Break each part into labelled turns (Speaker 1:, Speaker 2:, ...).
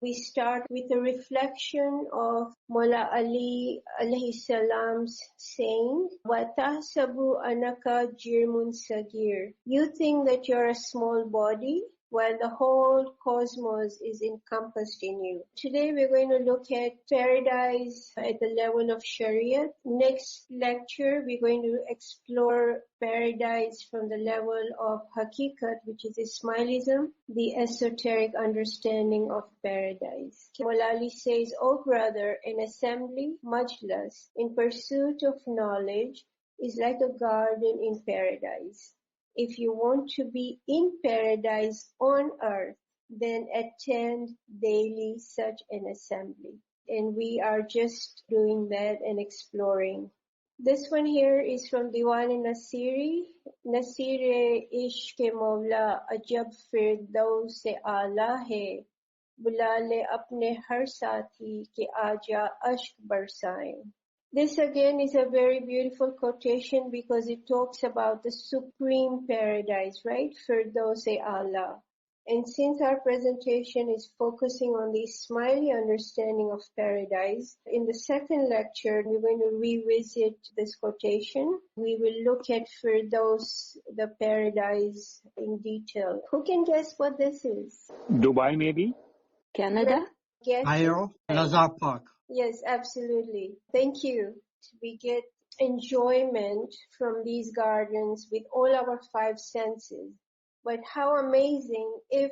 Speaker 1: We start with a reflection of Mullah Ali alayhi salam's saying, وَتَحْسَبُ أَنَّكَ جِرْمٌ صَغِيرٌ. You think that you're a small body, while the whole cosmos is encompassed in you. Today we're going to look at paradise at the level of Sharia. Next lecture we're going to explore paradise from the level of Hakikat, which is Ismailism, the esoteric understanding of paradise. Mullah Ali says, "O brother, an assembly, majlis, in pursuit of knowledge is like a garden in paradise. If you want to be in paradise on earth, then attend daily such an assembly." And we are just doing that and exploring. This one here is from Diwan Nasiri. Nasir Ishq Mawla Ajab Firdaus se Aala hai, बुला ले अपने हर साथी के आजा अश्क बरसाएं. This again is a very beautiful quotation because it talks about the supreme paradise, right? Firdaus-e A'la. And since our presentation is focusing on the Ismaili understanding of paradise, in the second lecture, we're going to revisit this quotation. We will look at Firdaus, the paradise, in detail. Who can guess what this is?
Speaker 2: Dubai, maybe?
Speaker 3: Canada?
Speaker 4: Cairo, Nazar Park.
Speaker 1: Yes, absolutely. Thank you. We get enjoyment from these gardens with all our five senses. But how amazing if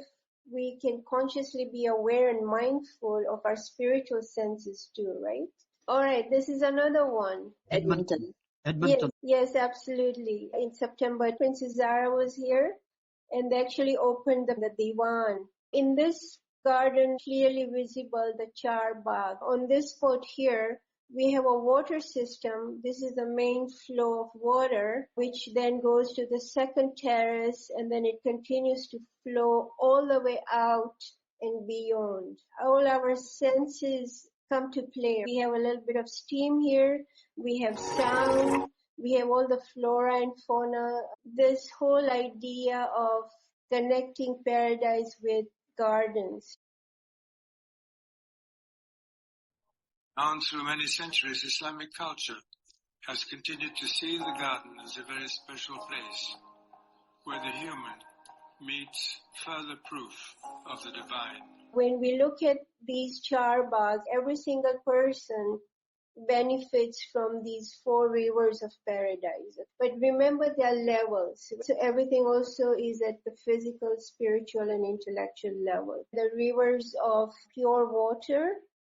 Speaker 1: we can consciously be aware and mindful of our spiritual senses too, right? All right, this is another one.
Speaker 3: Edmonton.
Speaker 1: Yes, absolutely. In September, Princess Zara was here and they actually opened the Diwan. In this garden, clearly visible the Char Bagh. On this spot here, we have a water system. This is the main flow of water, which then goes to the second terrace, and then it continues to flow all the way out and beyond. All our senses come to play. We have a little bit of steam here. We have sound. We have all the flora and fauna. This whole idea of connecting paradise with gardens.
Speaker 5: Down through many centuries, Islamic culture has continued to see the garden as a very special place where the human meets further proof of the divine.
Speaker 1: When we look at these Char Baghs, every single person benefits from these four rivers of paradise. But remember, there are levels. So everything also is at the physical, spiritual, and intellectual level. The rivers of pure water,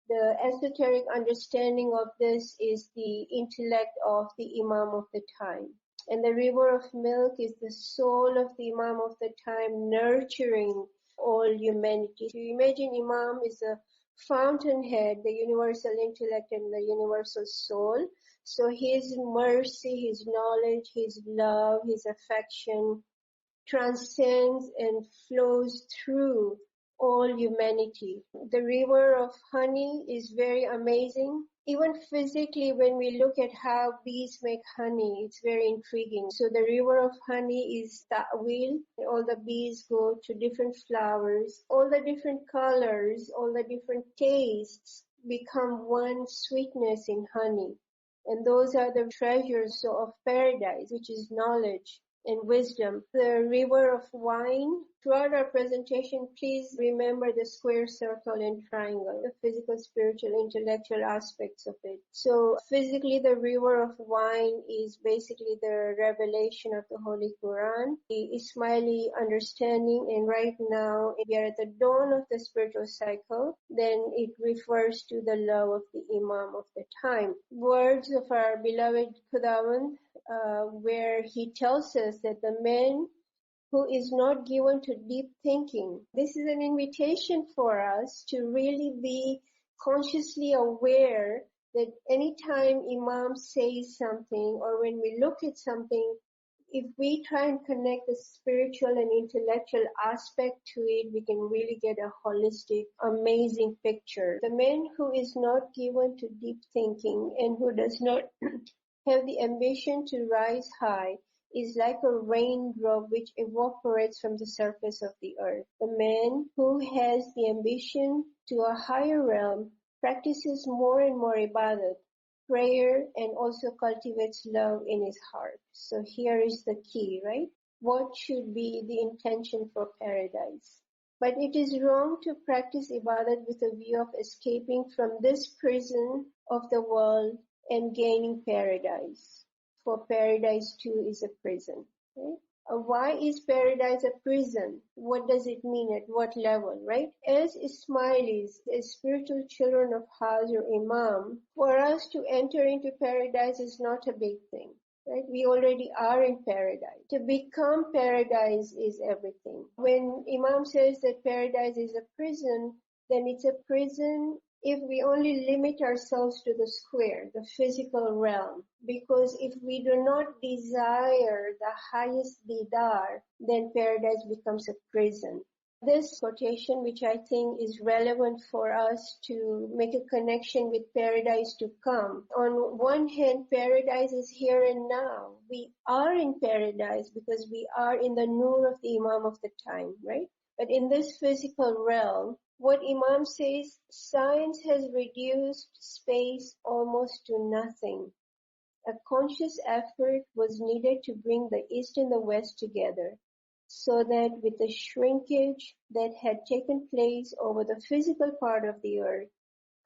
Speaker 1: the esoteric understanding of this is the intellect of the Imam of the time. And the river of milk is the soul of the Imam of the time, nurturing all humanity. So you imagine Imam is a fountainhead, the universal intellect and the universal soul. So his mercy, his knowledge, his love, his affection transcends and flows through all humanity. The river of honey is very amazing. Even physically, when we look at how bees make honey, it's very intriguing. So the river of honey is ta'wil. All the bees go to different flowers. All the different colors, all the different tastes become one sweetness in honey. And those are the treasures of paradise, which is knowledge and wisdom. The river of wine. Throughout our presentation, please remember the square, circle, and triangle, the physical, spiritual, intellectual aspects of it. So physically, the river of wine is basically the revelation of the Holy Quran, the Ismaili understanding, and right now we are at the dawn of the spiritual cycle. Then it refers to the love of the Imam of the time. Words of our beloved Khudawand, where he tells us that the man who is not given to deep thinking. This is an invitation for us to really be consciously aware that anytime Imam says something or when we look at something, if we try and connect the spiritual and intellectual aspect to it, we can really get a holistic, amazing picture. The man who is not given to deep thinking and who does not have the ambition to rise high is like a raindrop which evaporates from the surface of the earth. The man who has the ambition to a higher realm practices more and more ibadat, prayer, and also cultivates love in his heart. So here is the key, right? What should be the intention for paradise? But it is wrong to practice ibadat with a view of escaping from this prison of the world and gaining paradise. For paradise too is a prison. Okay? Why is paradise a prison? What does it mean? At what level, right? As Ismailis, as spiritual children of Hazur Imam, for us to enter into paradise is not a big thing. Right? We already are in paradise. To become paradise is everything. When Imam says that paradise is a prison, then it's a prison if we only limit ourselves to the square, the physical realm. Because if we do not desire the highest didar, then paradise becomes a prison. This quotation, which I think is relevant for us to make a connection with paradise to come. On one hand, paradise is here and now. We are in paradise because we are in the nur of the Imam of the time, right? But in this physical realm, what Imam says, science has reduced space almost to nothing. A conscious effort was needed to bring the East and the West together, so that with the shrinkage that had taken place over the physical part of the earth,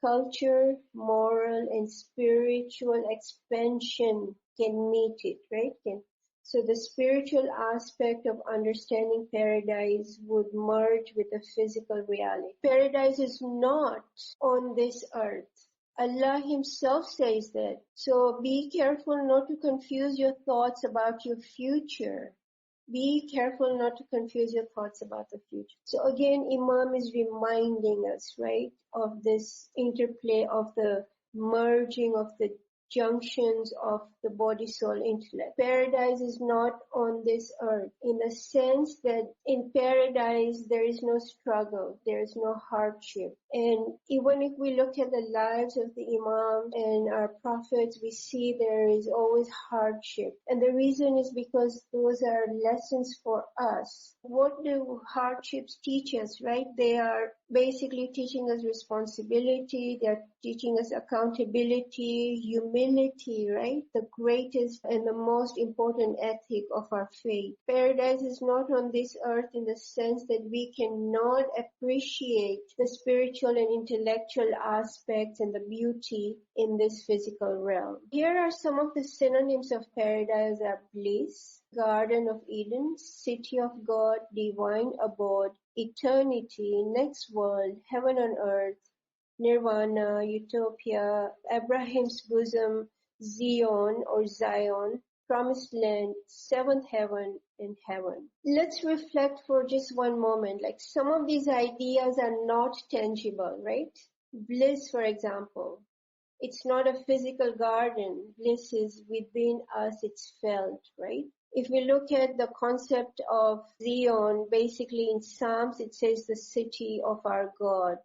Speaker 1: culture, moral, and spiritual expansion can meet it, right? So the spiritual aspect of understanding paradise would merge with the physical reality. Paradise is not on this earth. Allah Himself says that. So be careful not to confuse your thoughts about your future. Be careful not to confuse your thoughts about the future. So again, Imam is reminding us, right, of this interplay of the merging of the junctions of the body, soul, intellect. Paradise is not on this earth in the sense that in paradise there is no struggle, there is no hardship. And even if we look at the lives of the Imam and our prophets, we see there is always hardship. And the reason is because those are lessons for us. What do hardships teach us, right? They are basically teaching us responsibility, they're teaching us accountability, humility, right? The greatest and the most important ethic of our faith. Paradise is not on this earth in the sense that we cannot appreciate the spiritual and intellectual aspects and the beauty in this physical realm. Here are some of the synonyms of paradise are bliss, Garden of Eden, City of God, Divine Abode, Eternity, Next World, Heaven on Earth, Nirvana, Utopia, Abraham's Bosom, Zion or Zion, Promised Land, Seventh Heaven, and Heaven. Let's reflect for just one moment. Like some of these ideas are not tangible, right? Bliss, for example. It's not a physical garden. Bliss is within us, it's felt, right? If we look at the concept of Zion, basically in Psalms, it says the city of our God.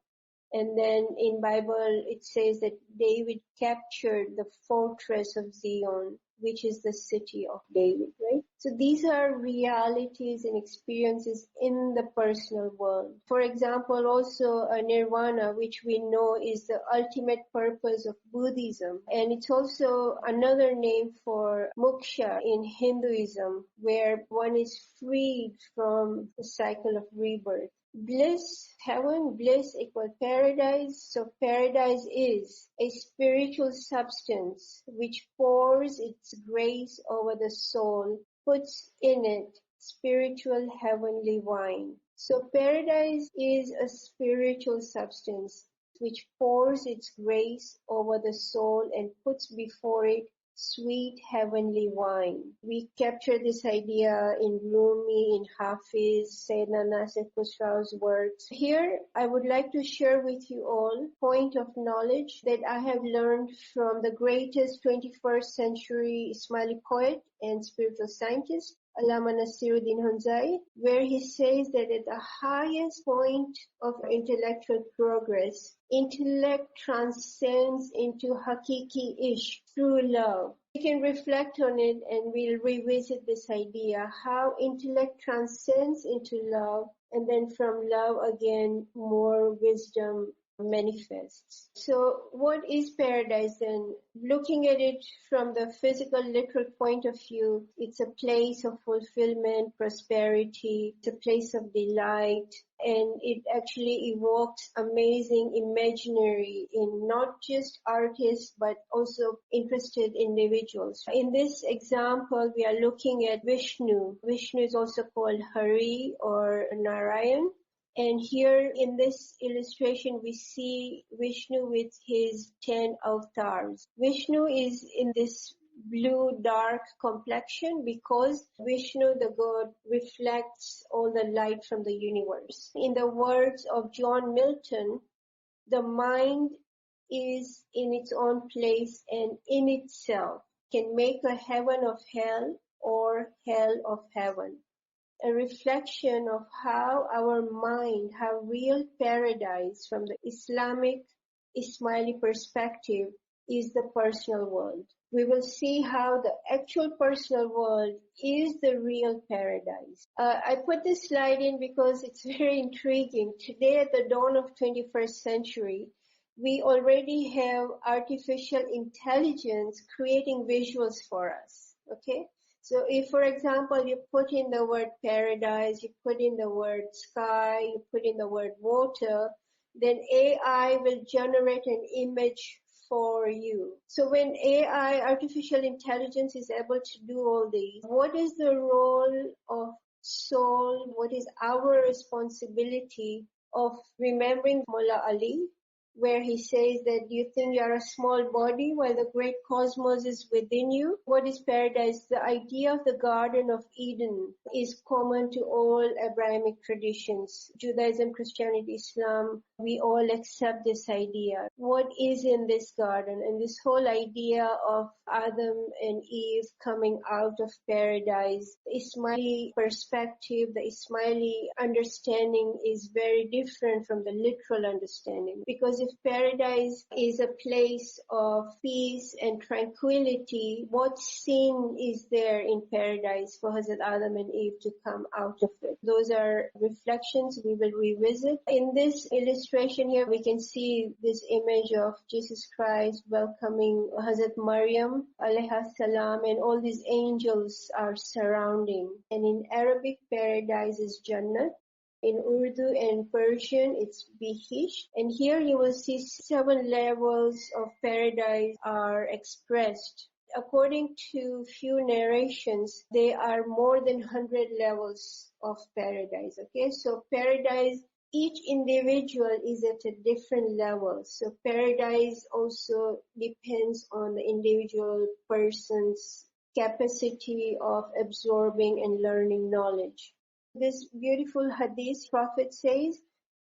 Speaker 1: And then in Bible, it says that David captured the fortress of Zion, which is the city of David, right? So these are realities and experiences in the personal world. For example, also Nirvana, which we know is the ultimate purpose of Buddhism. And it's also another name for moksha in Hinduism, where one is freed from the cycle of rebirth. Bliss, heaven, bliss equal paradise. So paradise is a spiritual substance which pours its grace over the soul, puts in it spiritual heavenly wine. So paradise is a spiritual substance which pours its grace over the soul and puts before it sweet heavenly wine. We capture this idea in Rumi, in Hafiz, Sayyidina Nasir Khusraw's works. Here, I would like to share with you all a point of knowledge that I have learned from the greatest 21st century Ismaili poet and spiritual scientist, Allama Nasiruddin Hunzai, where he says that at the highest point of intellectual progress, intellect transcends into Hakiki Ishq, true love. We can reflect on it and we'll revisit this idea, how intellect transcends into love, and then from love again, more wisdom manifests. So what is paradise then? Looking at it from the physical, literal point of view, it's a place of fulfillment, prosperity, it's a place of delight, and it actually evokes amazing imaginary in not just artists but also interested individuals. In this example, we are looking at Vishnu. Vishnu is also called Hari or Narayan. And here in this illustration, we see Vishnu with his 10 avatars. Vishnu is in this blue dark complexion because Vishnu, the god, reflects all the light from the universe. In the words of John Milton, the mind is in its own place and in itself can make a heaven of hell or hell of heaven. A reflection of how our mind, how real paradise from the Islamic Ismaili perspective is the personal world. We will see how the actual personal world is the real paradise. I put this slide in because it's very intriguing. Today at the dawn of 21st century, we already have artificial intelligence creating visuals for us, okay? So if, for example, you put in the word paradise, you put in the word sky, you put in the word water, then AI will generate an image for you. So when AI, artificial intelligence, is able to do all these, what is the role of soul? What is our responsibility of remembering Mullah Ali, where he says that you think you are a small body while the great cosmos is within you? What is paradise? The idea of the Garden of Eden is common to all Abrahamic traditions. Judaism, Christianity, Islam, we all accept this idea. What is in this garden? And this whole idea of Adam and Eve coming out of paradise, the Ismaili perspective, the Ismaili understanding is very different from the literal understanding. Because if paradise is a place of peace and tranquility, what sin is there in paradise for Hazrat Adam and Eve to come out of it? Those are reflections we will revisit. In this illustration here, we can see this image of Jesus Christ welcoming Hazrat Maryam alayha salam, and all these angels are surrounding. And in Arabic, paradise is Jannat. In Urdu and Persian, it's Bihish. And here you will see 7 levels of paradise are expressed. According to few narrations, there are more than 100 levels of paradise. Okay, so paradise, each individual is at a different level. So paradise also depends on the individual person's capacity of absorbing and learning knowledge. This beautiful hadith, Prophet says,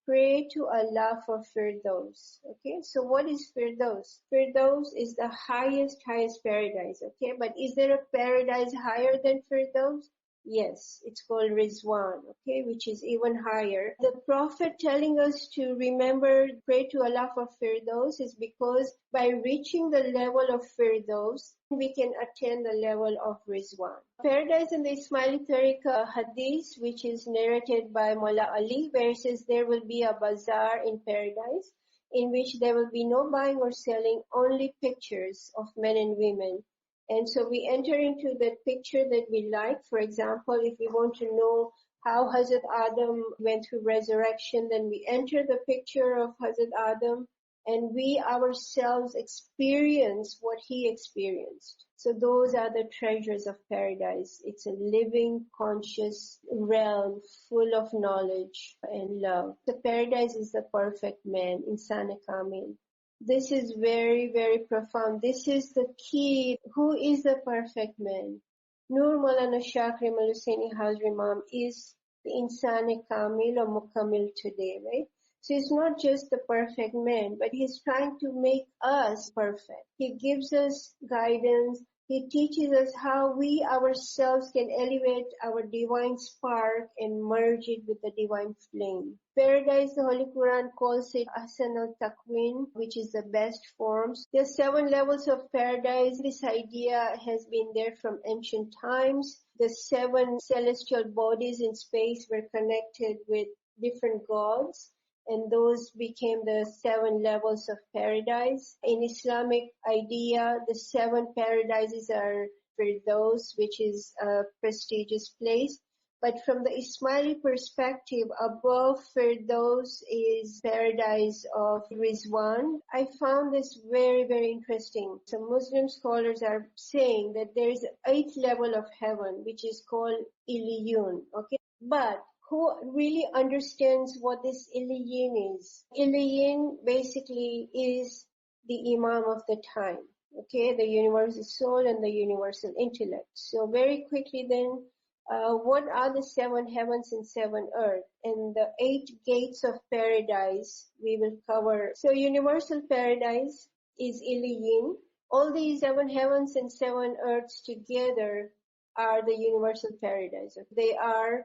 Speaker 1: pray to Allah for Firdaus. Okay, so what is Firdaus? Firdaus is the highest paradise. Okay, but is there a paradise higher than Firdaus? Yes, it's called Rizwan, okay, which is even higher. The Prophet telling us to remember, pray to Allah for Firdaus is because by reaching the level of Firdaus, we can attain the level of Rizwan. Paradise in the Ismaili Tariqa hadith, which is narrated by Mullah Ali, where it says there will be a bazaar in paradise in which there will be no buying or selling, only pictures of men and women. And so we enter into that picture that we like. For example, if we want to know how Hazrat Adam went through resurrection, then we enter the picture of Hazrat Adam and we ourselves experience what he experienced. So those are the treasures of paradise. It's a living, conscious realm full of knowledge and love. The paradise is the perfect man, Insan Kamil. This is very, very profound. This is the key. Who is the perfect man? Nur Maulana Shah Karim Al-Husaini Hazri Imam is the Insan Kamil or Mukamil today, right? So he's not just the perfect man, but he's trying to make us perfect. He gives us guidance, He teaches us how we ourselves can elevate our divine spark and merge it with the divine flame. Paradise, the Holy Quran calls it Ahsan al-Taqwin, which is the best forms. There are 7 levels of paradise. This idea has been there from ancient times. The 7 celestial bodies in space were connected with different gods, and those became the 7 levels of paradise. In Islamic idea, the 7 paradises are Firdaus, which is a prestigious place. But from the Ismaili perspective, above Firdaus is paradise of Rizwan. I found this very, very interesting. Some Muslim scholars are saying that there is an 8th level of heaven, which is called Iliyun. Okay, but who really understands what this Iliyin is? Iliyin basically is the Imam of the time, okay, the universal soul and the universal intellect. So very quickly then, what are the 7 heavens and 7 earth? And the 8 gates of paradise we will cover. So universal paradise is Iliyin. All these 7 heavens and 7 earths together are the universal paradise. They are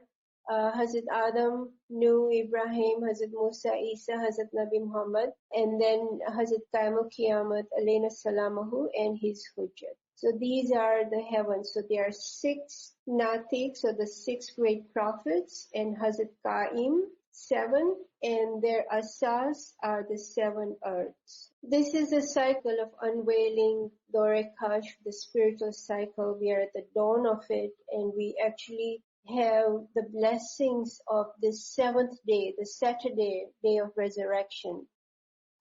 Speaker 1: Hazrat Adam, Nuh, Ibrahim, Hazrat Musa, Isa, Hazrat Nabi Muhammad, and then Hazrat Qaimul Qiyamat, alayna salamahu, and his Hujjat. So these are the heavens. So there are 6 Natiq, so the 6 great prophets, and Hazrat Qaim, 7, and their Asas are the 7 earths. This is a cycle of unveiling, Dore Kashf, the spiritual cycle. We are at the dawn of it, and we actually have the blessings of this 7th day, the Saturday, day of resurrection.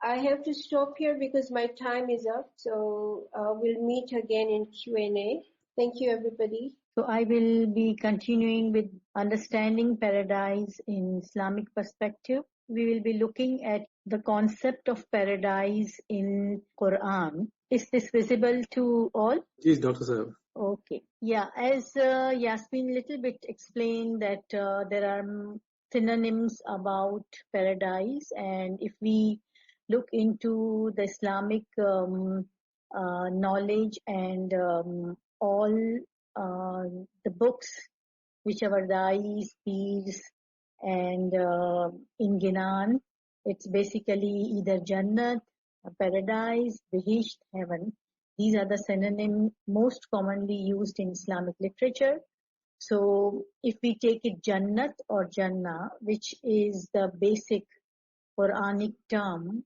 Speaker 1: I have to stop here because my time is up, so we'll meet again in Q&A. Thank you, everybody.
Speaker 2: So I will be continuing with understanding paradise in Islamic perspective. We will be looking at the concept of paradise in Quran. Is this visible to all?
Speaker 3: Yes, Dr. Sahab.
Speaker 2: Okay. Yeah, as Yasmin little bit explained that there are synonyms about paradise, and if we look into the Islamic knowledge and all the books which our dais, peers, and in Ginan, it's basically either Jannat, paradise, Bihisht, heaven. These are the synonyms most commonly used in Islamic literature. So if we take it Jannat or Jannah, which is the basic Quranic term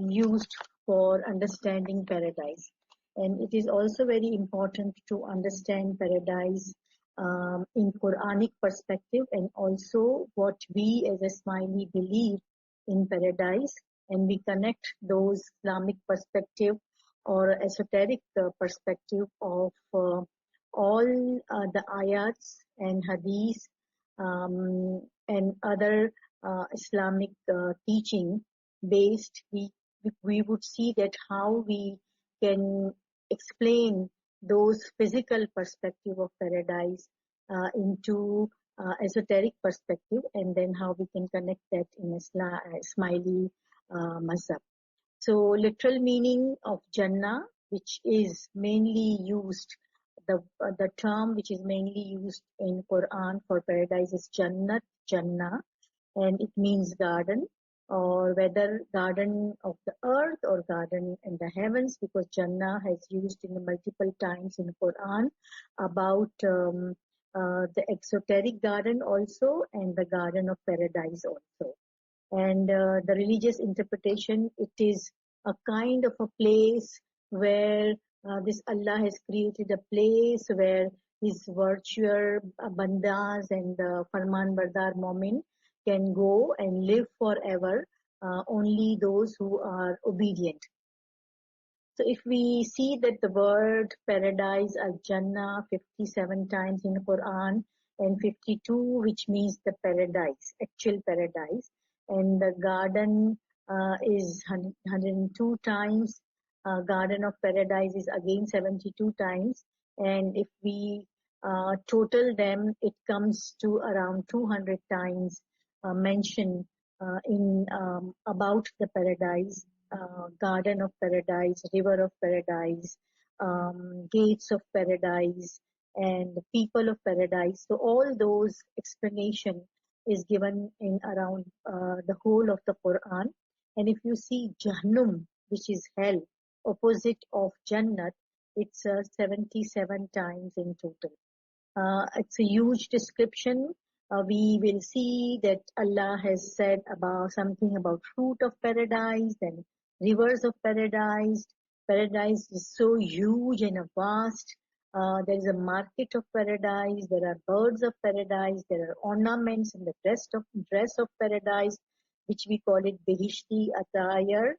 Speaker 2: used for understanding paradise. And it is also very important to understand paradise in Quranic perspective, and also what we as Ismaili believe in paradise, and we connect those Islamic perspective or esoteric perspective of all the ayats and hadiths and other Islamic teaching based. We would see that how we can explain those physical perspective of paradise into esoteric perspective, and then how we can connect that in Ismaili mazhab. So literal meaning of Jannah, which is mainly used, the term which is mainly used in Quran for paradise is Jannat, Jannah, and it means garden, or whether garden of the earth or garden in the heavens, because Jannah has used in multiple times in Quran about the exoteric garden also, and the garden of paradise also. And the religious interpretation, it is a kind of a place where this Allah has created a place where his virtuous bandas and farman bardar mu'min can go and live forever, only those who are obedient. So if we see that the word paradise as Jannah 57 times in the Quran, and 52 which means the paradise, actual paradise, and the garden is 102 times, garden of paradise is again 72 times, and if we total them, it comes to around 200 times mentioned in about the paradise, garden of paradise, river of paradise, gates of paradise and the people of paradise. So all those explanation is given in around the whole of the Quran. And if you see Jahannam, which is hell, opposite of Jannat, it's 77 times in total. It's a huge description. We will see that Allah has said about something about fruit of paradise and rivers of paradise. Paradise is so huge and vast. There is a market of paradise. There are birds of paradise. There are ornaments in the dress of paradise, which we call it Behishti attire.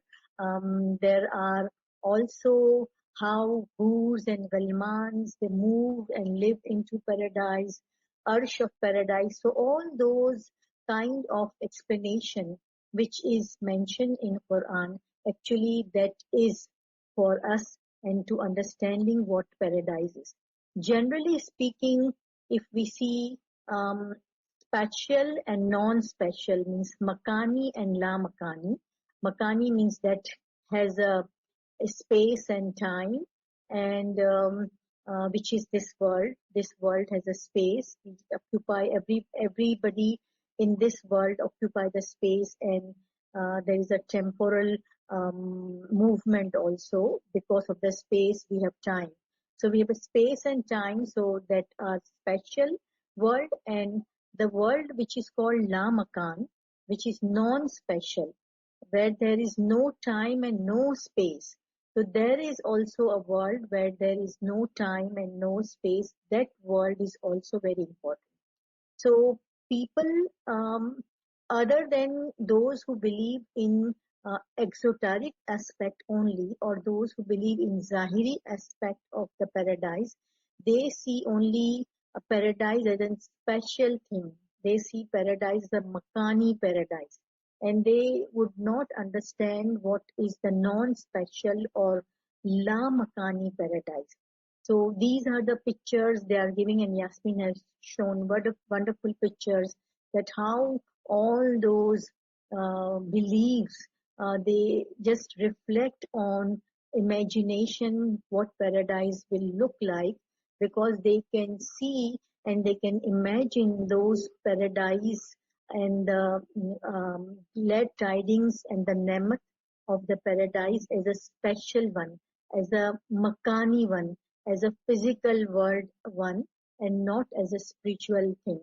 Speaker 2: There are also how Hurs and Ghalmans, they move and live into paradise, Arsh of paradise. So all those kind of explanation which is mentioned in Quran, actually that is for us and to understanding what paradise is. Generally speaking, if we see spatial and non-spatial, means makani and la makani. Makani means that has a space and time, and which is this world. This world has a space. We occupy everybody in this world occupy the space, and there is a temporal movement also. Because of the space, we have time. So we have a space and time. So that are spatial world, and the world which is called La Makan, which is non-spatial, where there is no time and no space. So there is also a world where there is no time and no space. That world is also very important. So people, other than those who believe in exoteric aspect only, or those who believe in Zahiri aspect of the paradise, they see only a paradise as a special thing. They see paradise as a Makani paradise. And they would not understand what is the non-special or La Makani paradise. So these are the pictures they are giving, and Yasmin has shown wonderful pictures that how all those beliefs, they just reflect on imagination what paradise will look like, because they can see and they can imagine those paradise and the glad tidings and the nemat of the paradise as a special one, as a makani one, as a physical world one, and not as a spiritual thing.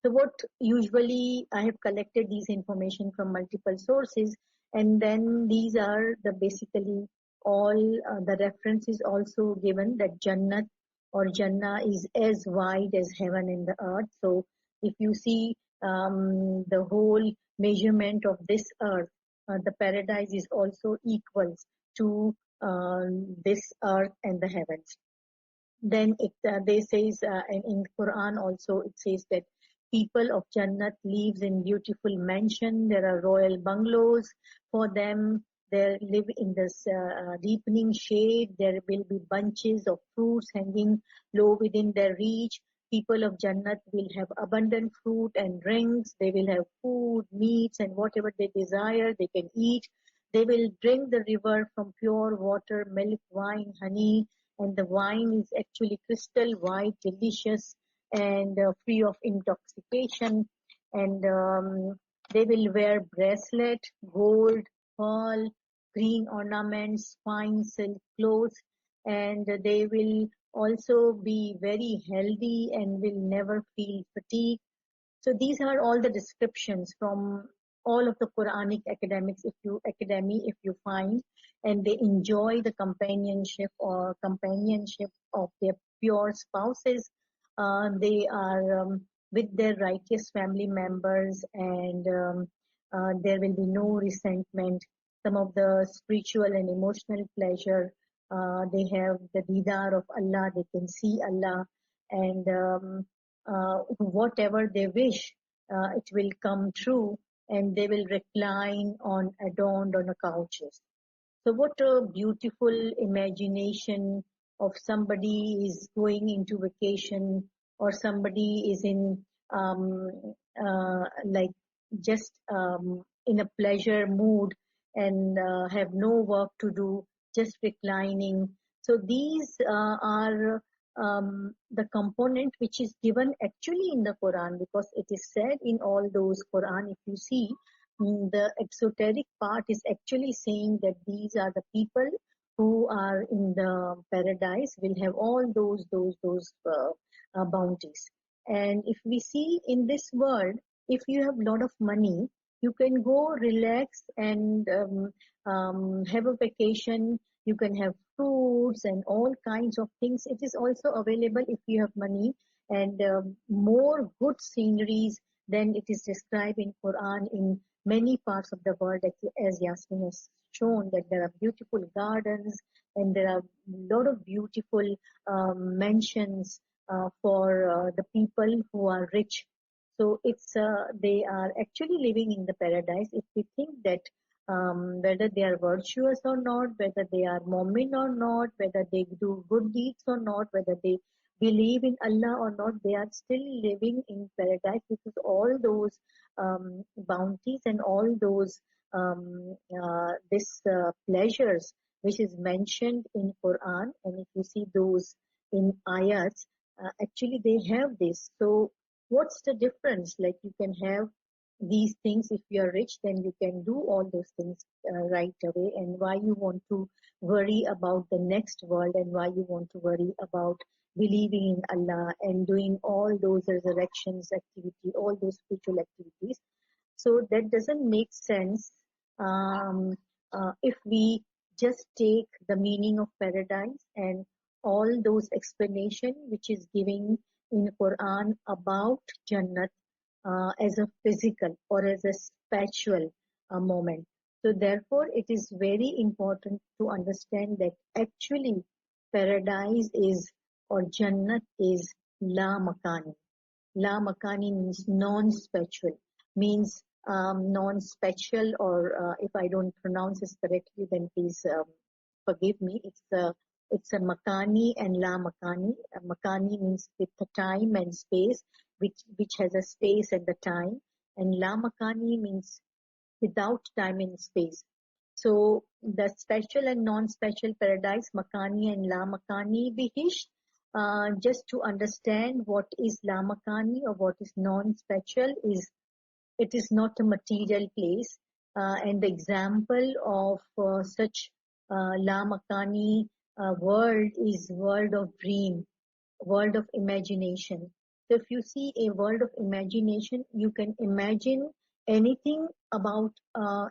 Speaker 2: So what usually I have collected these information from multiple sources, and then these are the basically all the references also given that Jannat or Jannah is as wide as heaven and the earth. So if you see the whole measurement of this earth, the paradise is also equals to this earth and the heavens. Then they says in Quran also it says that people of Jannat lives in beautiful mansion. There are royal bungalows for them. They live in this deepening shade. There will be bunches of fruits hanging low within their reach. People of Jannat will have abundant fruit and drinks. They will have food, meats, and whatever they desire, they can eat. They will drink the river from pure water, milk, wine, honey, and the wine is actually crystal white, delicious, and free of intoxication. And they will wear bracelet, gold, pearl, green ornaments, fine silk clothes, and they will also be very healthy and will never feel fatigue. So these are all the descriptions from all of the Quranic if you find, and they enjoy the companionship of their pure spouses. They are with their righteous family members, and there will be no resentment. Some of the spiritual and emotional pleasure, they have the didar of Allah, they can see Allah, and whatever they wish, it will come true, and they will recline adorned on a couches. So what a beautiful imagination of somebody is going into vacation, or somebody is in like just in a pleasure mood and have no work to do, just reclining. So these are the component which is given actually in the Quran, because it is said in all those Quran, if you see, the exoteric part is actually saying that these are the people who are in the paradise will have all those bounties. And if we see in this world, if you have a lot of money, you can go relax and have a vacation. You can have fruits and all kinds of things. It is also available if you have money, and more good sceneries than it is described in Quran in many parts of the world, as Yasmin has shown, that there are beautiful gardens and there are a lot of beautiful mansions for the people who are rich. So it's they are actually living in the paradise. If we think that whether they are virtuous or not, whether they are Mu'min or not, whether they do good deeds or not, whether they believe in Allah or not, they are still living in paradise, because all those bounties and all those pleasures which is mentioned in Quran, and if you see those in ayats, actually they have this. So what's the difference? Like, you can have these things. If you are rich, then you can do all those things right away. And why you want to worry about the next world, and why you want to worry about believing in Allah and doing all those resurrections activity, all those spiritual activities? So that doesn't make sense if we just take the meaning of paradise and all those explanation which is giving in Quran about Jannat as a physical or as a spiritual moment. So therefore, it is very important to understand that actually paradise is, or Jannat is, La Makani. La Makani means non-spiritual, means non-spatial, or if I don't pronounce this correctly, then please forgive me. It's a Makani and La Makani. Makani means with the time and space, which has a space and the time, and La Makani means without time and space. So the special and non-special paradise, Makani and La Makani, Bihish, just to understand what is La Makani or what is non-special, is it is not a material place. And the example of such La Makani world is world of dream, world of imagination. So if you see a world of imagination, you can imagine anything about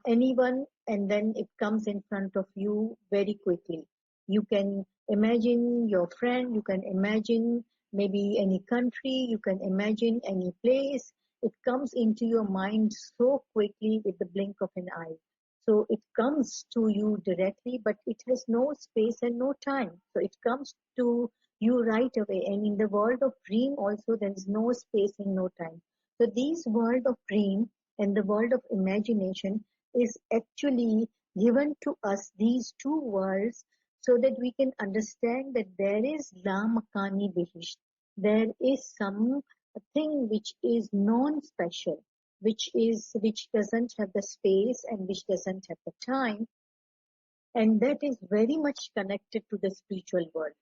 Speaker 2: anyone, and then it comes in front of you very quickly. You can imagine your friend, you can imagine maybe any country, you can imagine any place. It comes into your mind so quickly with the blink of an eye. So it comes to you directly, but it has no space and no time. So it comes to you right away. And in the world of dream also, there is no space and no time. So this world of dream and the world of imagination is actually given to us, these two worlds, so that we can understand that there is La Makani Bihish. There is something which is non-special, which doesn't have the space and which doesn't have the time, and that is very much connected to the spiritual world.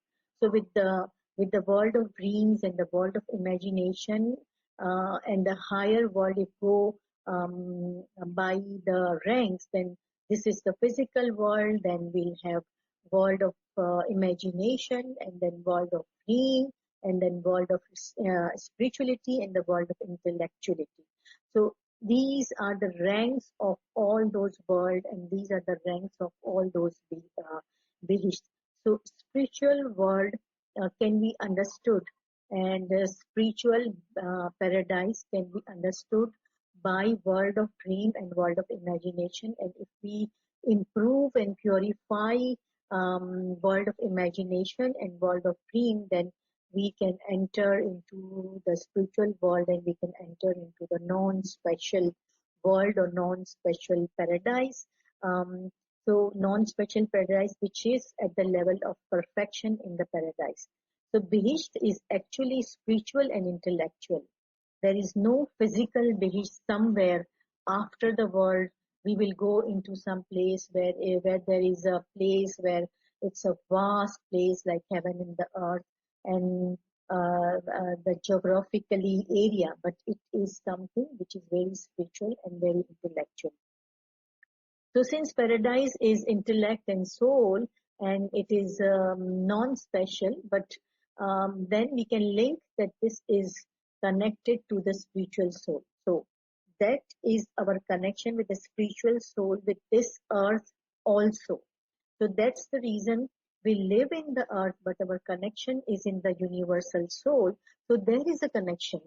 Speaker 2: So with the world of dreams and the world of imagination and the higher world, if go by the ranks, then this is the physical world, then we'll have world of imagination, and then world of dream, and then world of spirituality, and the world of intellectuality. So these are the ranks of all those worlds, and these are the ranks of all those behishts. So spiritual world can be understood, and spiritual paradise can be understood by world of dream and world of imagination. And if we improve and purify world of imagination and world of dream, then we can enter into the spiritual world, and we can enter into the non-special world or non-special paradise. So non-special paradise, which is at the level of perfection in the paradise. So Bihisht is actually spiritual and intellectual. There is no physical Bihisht somewhere after the world. We will go into some place where there is a place where It's a vast place like heaven and the earth, and the geographically area, but it is something which is very spiritual and very intellectual. So since paradise is intellect and soul, and it is non-special, but then we can link that this is connected to the spiritual soul. So that is our connection with the spiritual soul, with this earth also. So that's the reason we live in the earth, but our connection is in the universal soul. So there is a connection.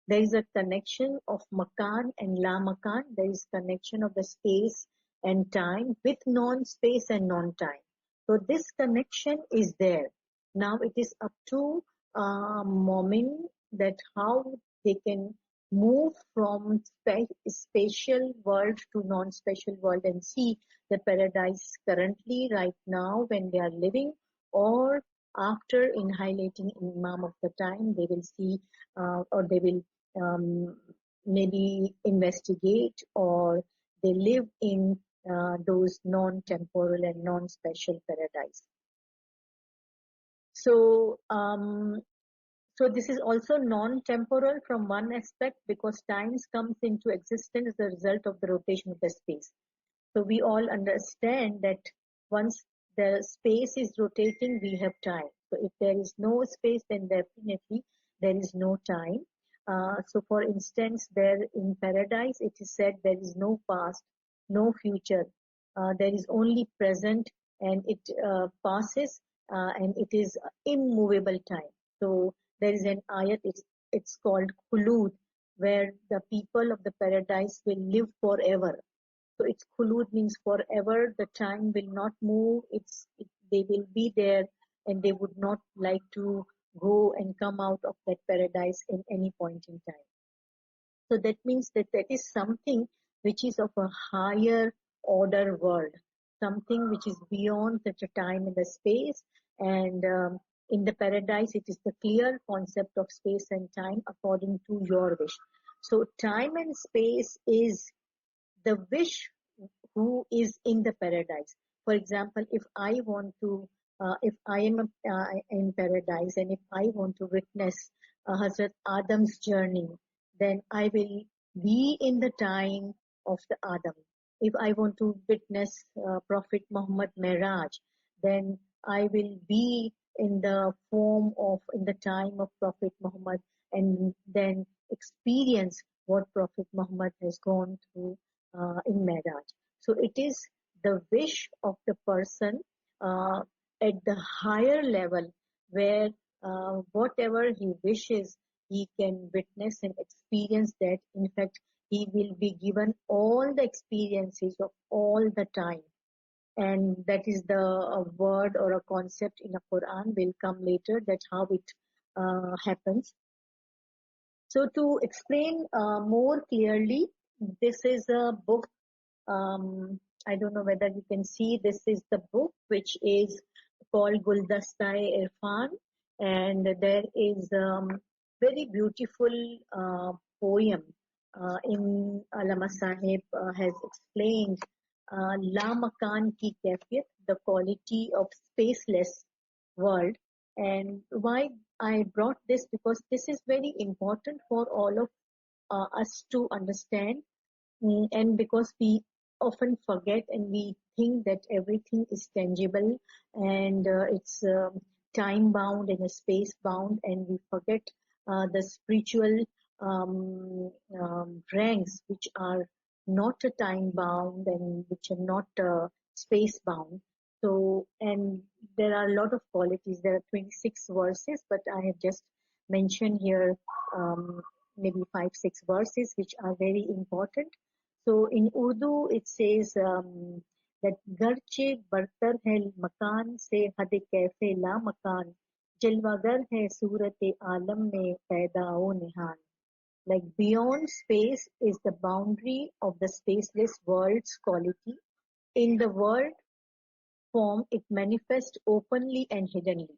Speaker 2: There is a connection of makan and la makan. There is connection of the space and time with non-space and non-time. So this connection is there. Now it is up to Momin that how they can move from spatial world to non-spatial world and see the paradise currently right now when they are living, or after inhalating Imam of the time they will see or they will maybe investigate, or they live in those non-temporal and non-spatial paradise. So this is also non-temporal from one aspect, because time comes into existence as a result of the rotation of the space. So we all understand that once the space is rotating, we have time. So if there is no space, then definitely there is no time. So for instance, there in paradise, it is said there is no past, no future. There is only present, and it passes, and it is immovable time. So there is an ayat, it's called khulud, where the people of the paradise will live forever. So it's khulud means forever. The time will not move. They will be there, and they would not like to go and come out of that paradise in any point in time. So that means that is something which is of a higher order world, something which is beyond the time and the space. And in the paradise, it is the clear concept of space and time according to your wish. So time and space is the wish who is in the paradise. For example, if I want to, if I am in paradise, and if I want to witness Hazrat Adam's journey, then I will be in the time of the Adam. If I want to witness Prophet Muhammad Miraj, then I will be in the in the time of Prophet Muhammad, and then experience what Prophet Muhammad has gone through in Miraj. So it is the wish of the person at the higher level, where whatever he wishes, he can witness and experience that. In fact, he will be given all the experiences of all the time. And that is the word or a concept in the Quran will come later, that how it happens. So to explain more clearly, this is a book. I don't know whether you can see, this is the book which is called Guldasta-e Irfan, and there is very beautiful poem in Allama Sahib has explained La Makan Ki Kaifiyat, the quality of spaceless world. And why I brought this, because this is very important for all of us to understand. And because we often forget and we think that everything is tangible, and it's time bound and space bound, and we forget the spiritual ranks which are not time bound and which are not space bound. So, and there are a lot of qualities. There are 26 verses, but I have just mentioned here maybe 5-6 verses which are very important. So in Urdu it says that garche bartar hai makan se had kaise la makan, jalwagar hai surat alam mein paida o nihan. Like beyond space is the boundary of the spaceless world's quality. In the world form, it manifests openly and hiddenly.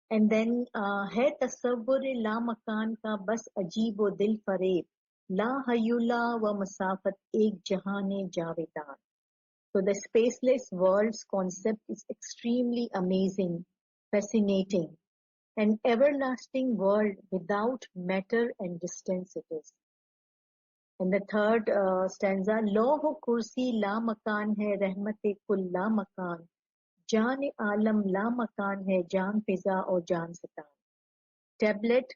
Speaker 2: And then है तसव्वुर ला मकान का बस अजीब व दिल फरेब, ला हयुला व मसाफत एक जहाने जावेदान. So the spaceless world's concept is extremely amazing, fascinating, an everlasting world without matter and distance it is. And the third stanza, Loh kursi la makan hai, rahmat kul la makan, jaan alam la makan hai, jaan fiza or jaan satan. Tablet,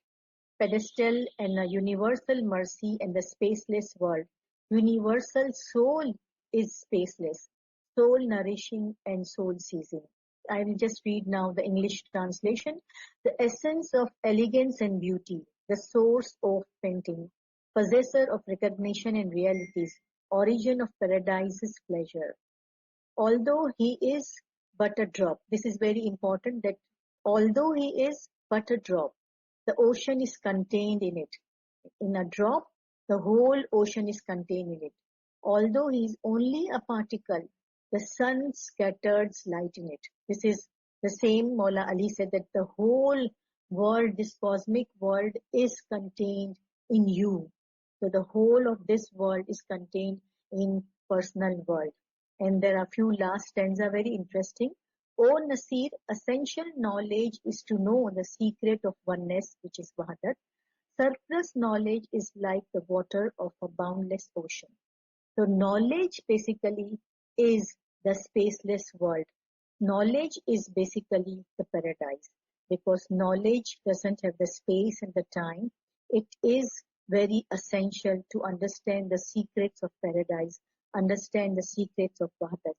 Speaker 2: pedestal, and a universal mercy and the spaceless world. Universal soul is spaceless, soul nourishing and soul seizing. I will just read now the English translation. The essence of elegance and beauty, the source of painting, possessor of recognition and realities, origin of paradise's pleasure. Although he is but a drop, this is very important, that although he is but a drop, the ocean is contained in it. In a drop, the whole ocean is contained in it. Although he is only a particle, the sun scatters light in it. This is the same Maula Ali said, that the whole world, this cosmic world, is contained in you. So the whole of this world is contained in personal world. And there are few last stanza very interesting. O Nasir, essential knowledge is to know the secret of oneness, which is Wahadat. Surplus knowledge is like the water of a boundless ocean. So knowledge basically is the spaceless world. Knowledge is basically the paradise, because knowledge doesn't have the space and the time. It is very essential to understand the secrets of paradise, understand the secrets of Wahadat.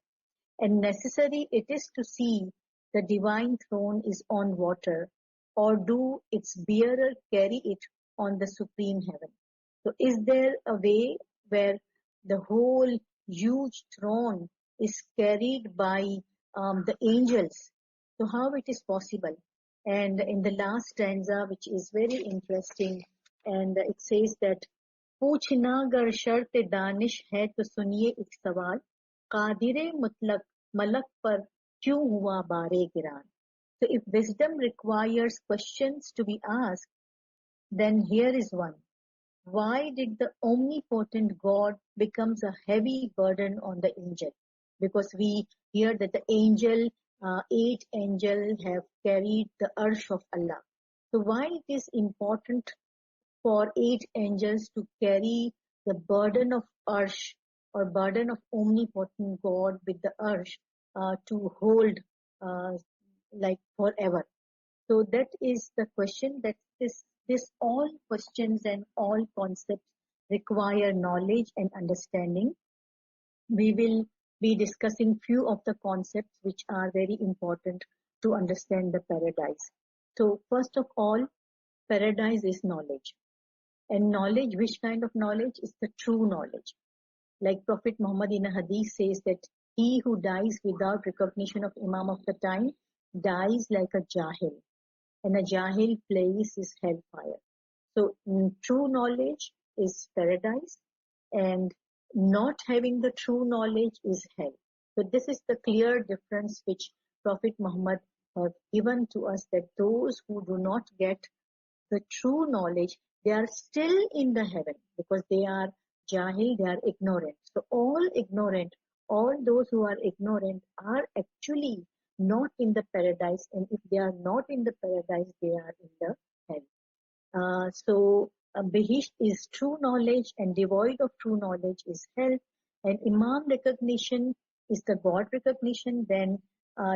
Speaker 2: And necessary it is to see the divine throne is on water, or do its bearer carry it on the supreme heaven. So is there a way where the whole huge throne is carried by the angels? So how it is possible? And in the last stanza, which is very interesting, and it says that पूछना गर शर्त दानिश है तो सुनिए एक सवाल कादिरे मुतलक मलक पर क्यों हुआ बारे गिरान. So if wisdom requires questions to be asked, then here is one. Why did the omnipotent God becomes a heavy burden on the angel? Because we hear that the angel, 8 angels have carried the arsh of Allah. So why it is important for 8 angels to carry the burden of arsh or burden of omnipotent God with the arsh to hold like forever? So that is the question, that this all questions and all concepts require knowledge and understanding. We will be discussing few of the concepts which are very important to understand the paradise. So first of all, paradise is knowledge. And knowledge, which kind of knowledge? Is the true knowledge. Like Prophet Muhammad in a hadith says that he who dies without recognition of Imam of the time dies like a jahil. And a jahil place is hellfire. So true knowledge is paradise, and not having the true knowledge is hell. So this is the clear difference which Prophet Muhammad have given to us, that those who do not get the true knowledge, they are still in the heaven, because they are jahil, they are ignorant. So all ignorant, all those who are ignorant are actually not in the paradise, and if they are not in the paradise, they are in the hell. So Bihisht is true knowledge, and devoid of true knowledge is hell. And Imam recognition is the God recognition. Then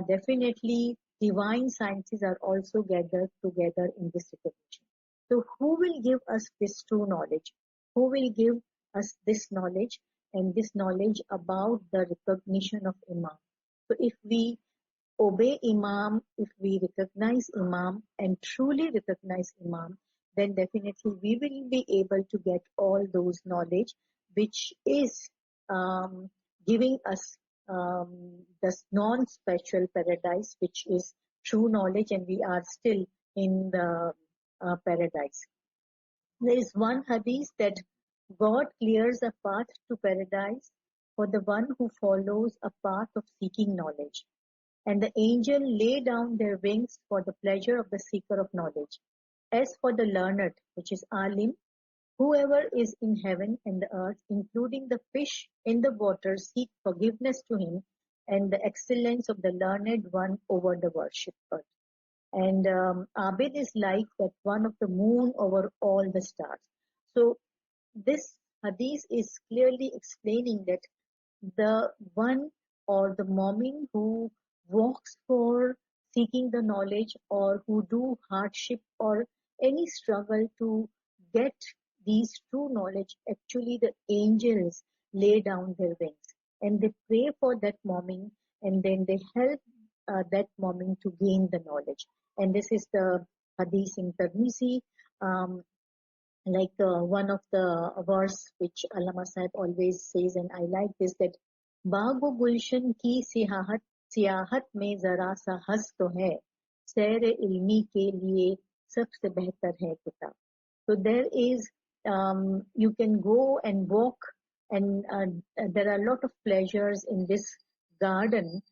Speaker 2: definitely divine sciences are also gathered together in this recognition. So who will give us this true knowledge? Who will give us this knowledge, and this knowledge about the recognition of Imam? So if we obey Imam, if we recognize Imam and truly recognize Imam, then definitely we will be able to get all those knowledge which is giving us the non-special paradise, which is true knowledge, and we are still in the paradise. There is one hadith that God clears a path to paradise for the one who follows a path of seeking knowledge. And the angel lay down their wings for the pleasure of the seeker of knowledge. As for the learned, which is alim, Whoever is in heaven and the earth, including the fish in the water, seek forgiveness to him and the excellence of the learned one over the worshipper. And Abid is like that one of the moon over all the stars. So this hadith is clearly explaining that the one or the mu'min who walks for seeking the knowledge or who do hardship or any struggle to get these true knowledge, actually the angels lay down their wings and they pray for that mu'min and then they help that mu'min to gain the knowledge. And this is the hadith in Tirmizi. Like one of the verse which Allama Sahib always says, and I like this, that बागो गुलशन की सियाहत में जरा सा हंस तो है, सैर इल्मी के लिए सबसे बेहतर है किताब. So there is, you can go and walk, and there are a lot of pleasures in this garden,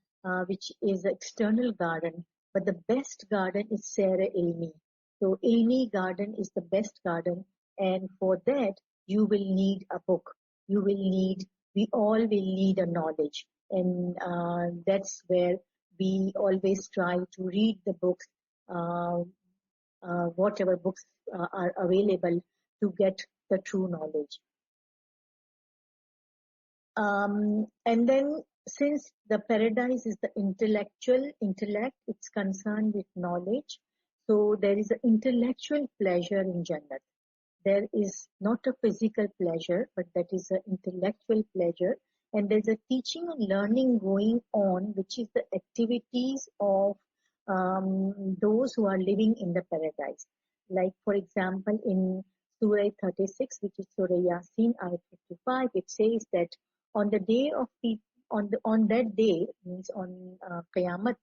Speaker 2: which is an external garden, but the best garden is Sera Ilmi. So Ilmi garden is the best garden, and for that you will need a book. We all will need a knowledge, and that's where we always try to read the books, whatever books are available to get the true knowledge. And then since the paradise is the intellect, it's concerned with knowledge. So there is an intellectual pleasure in Jannat. There is not a physical pleasure, but that is an intellectual pleasure. And there's a teaching and learning going on, which is the activities of those who are living in the paradise. Like, for example, in Surah 36, which is Surah Yasin, Ayat 55, it says that on the day of on that day, means on Qiyamah,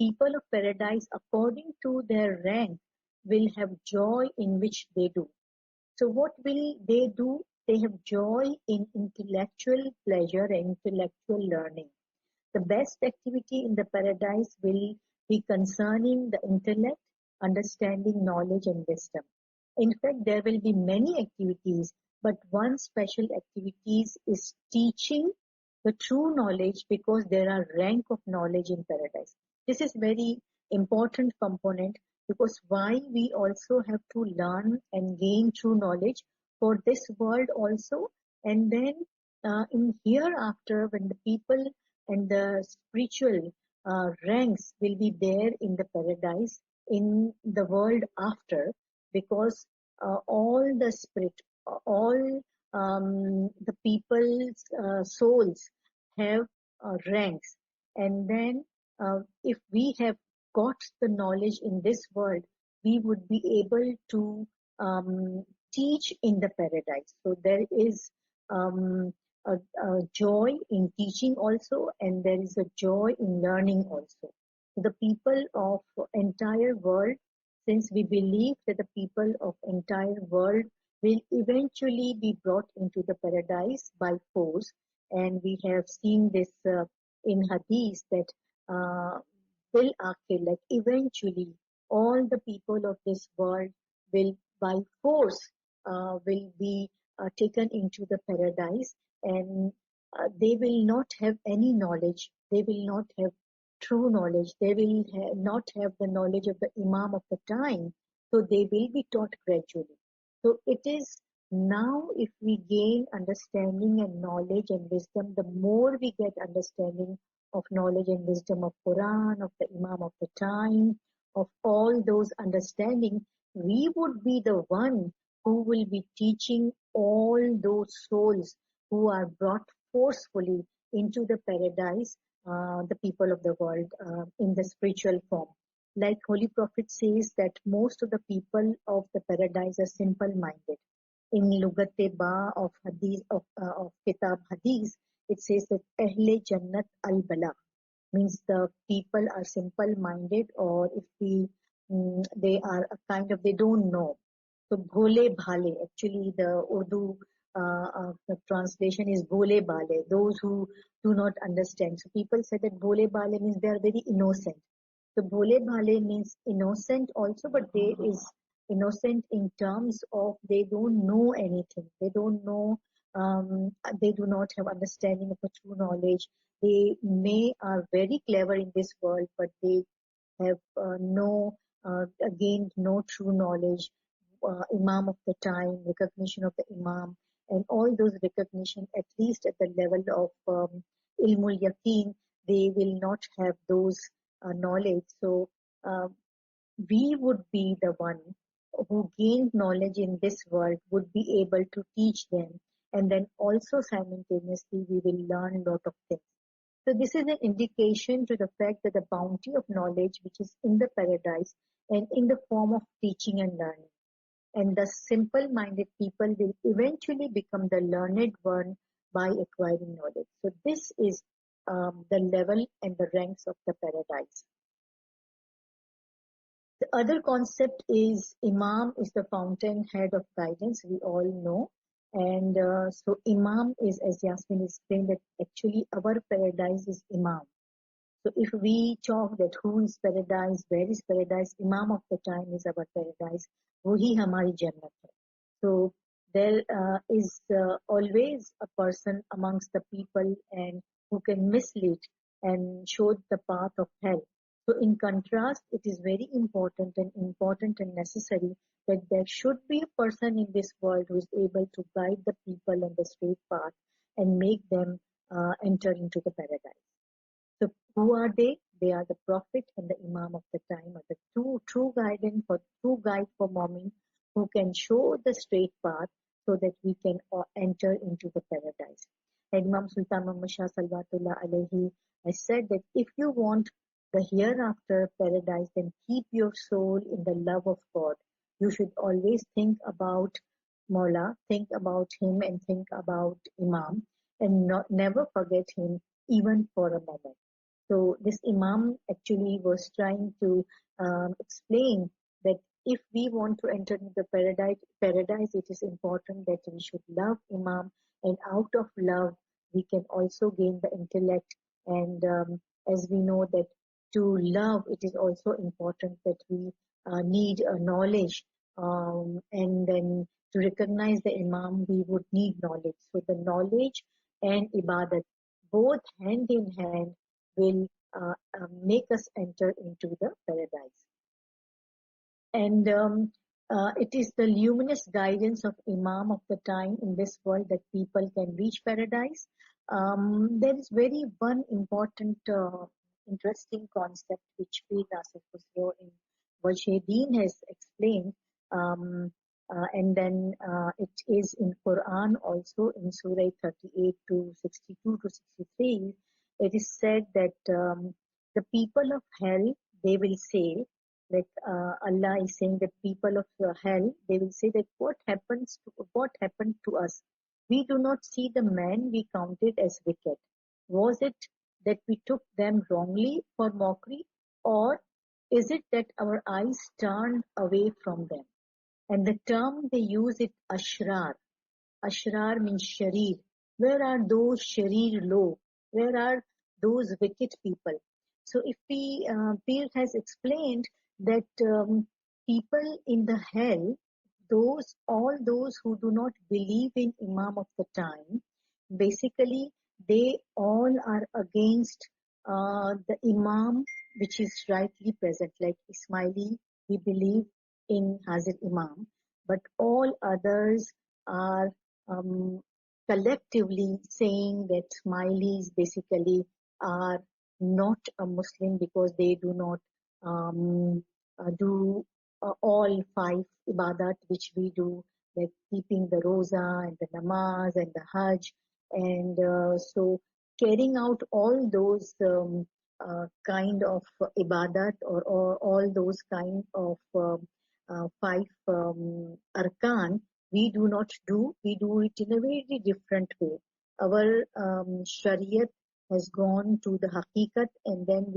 Speaker 2: people of paradise, according to their rank, will have joy in which they do. So what will they do? They have joy in intellectual pleasure and intellectual learning. The best activity in the paradise will be concerning the intellect, understanding, knowledge and wisdom. In fact, there will be many activities, but one special activity is teaching the true knowledge, because there are rank of knowledge in paradise. This is very important component, because why we also have to learn and gain true knowledge for this world also, and then in hereafter, when the people and the spiritual ranks will be there in the paradise in the world after, because all the spirit, all the people's souls have ranks, and then if we have got the knowledge in this world, we would be able to teach in the paradise. So there is a joy in teaching also, and there is a joy in learning also. The people of entire world, since we believe that the people of entire world will eventually be brought into the paradise by force, and we have seen this in hadith that will akhir, like eventually all the people of this world will by force will be taken into the paradise, and they will not have any knowledge. They will not have true knowledge. They will not have the knowledge of the Imam of the time. So they will be taught gradually. So it is now, if we gain understanding and knowledge and wisdom, the more we get understanding of knowledge and wisdom of Quran, of the Imam of the time, of all those understanding, we would be the one who will be teaching all those souls who are brought forcefully into the paradise, the people of the world in the spiritual form. Like Holy Prophet says that most of the people of the paradise are simple-minded. In Lugat-e-Ba of Hadith of Kitab Hadith, it says that Ahle Jannat al-Bala, means the people are simple-minded, or if they are a kind of, they don't know. So Bhole Bhale, actually the Urdu the translation is Bhole Bhale, those who do not understand. So people say that Bhole Bhale means they are very innocent. So Bhole Bhale means innocent also, but there is innocent in terms of they don't know anything. They don't know, they do not have understanding of a true knowledge. They may are very clever in this world, but they have gained no true knowledge. Imam of the time, recognition of the Imam, and all those recognition, at least at the level of ilmul yaqeen, they will not have those knowledge. So uh, we would be the one who gained knowledge in this world, would be able to teach them, and then also simultaneously we will learn a lot of things. So this is an indication to the fact that the bounty of knowledge which is in the paradise and in the form of teaching and learning. And the simple-minded people will eventually become the learned one by acquiring knowledge. So this is the level and the ranks of the paradise. The other concept is Imam is the fountainhead of guidance, we all know. And so Imam is, as Yasmin explained, that actually our paradise is Imam. So if we talk that who is paradise, where is paradise, Imam of the time is our paradise, wahi hamari jannat hai. So there is always a person amongst the people and who can mislead and show the path of hell. So in contrast, it is very important and necessary that there should be a person in this world who is able to guide the people on the straight path and make them enter into the paradise. So who are they? They are the Prophet and the Imam of the time, or the true guide for Mu'min, who can show the straight path so that we can enter into the paradise. And Imam Sultan Muhammad Shah Salawatullah alayhi has said that if you want the hereafter paradise, then keep your soul in the love of God. You should always think about Mawla, think about him and think about Imam, and never forget him even for a moment. So this Imam actually was trying to explain that if we want to enter into paradise, it is important that we should love Imam, and out of love we can also gain the intellect. And as we know that to love, it is also important that we need a knowledge, and then to recognize the Imam, we would need knowledge. So the knowledge and ibadat, both hand in hand, will make us enter into the paradise. And it is the luminous guidance of Imam of the time in this world that people can reach paradise. There is very one important, interesting concept which Pir Nasir Khusro in Wajh-e-Deen has explained. And then it is in Quran also in Surah 38 to 62 to 63. It is said that the people of hell, they will say, like Allah is saying that people of hell, they will say that what happened to us? We do not see the men we counted as wicked. Was it that we took them wrongly for mockery, or is it that our eyes turned away from them? And the term they use is ashrar. Ashrar means sharir. Where are those sharir lo? Where are those wicked people? So if we, Pir has explained that people in the hell, all those who do not believe in Imam of the time, basically they all are against the Imam which is rightly present. Like Ismaili, we believe in Hazir Imam, but all others are collectively saying that Ismailis basically are not a Muslim because they do not do all 5 ibadat which we do, like keeping the roza and the namaz and the hajj. And so carrying out all those kind of ibadat or all those kind of 5 arkan, we do not do. We do it in a very different way. Our Shariat has gone to the haqiqat, and then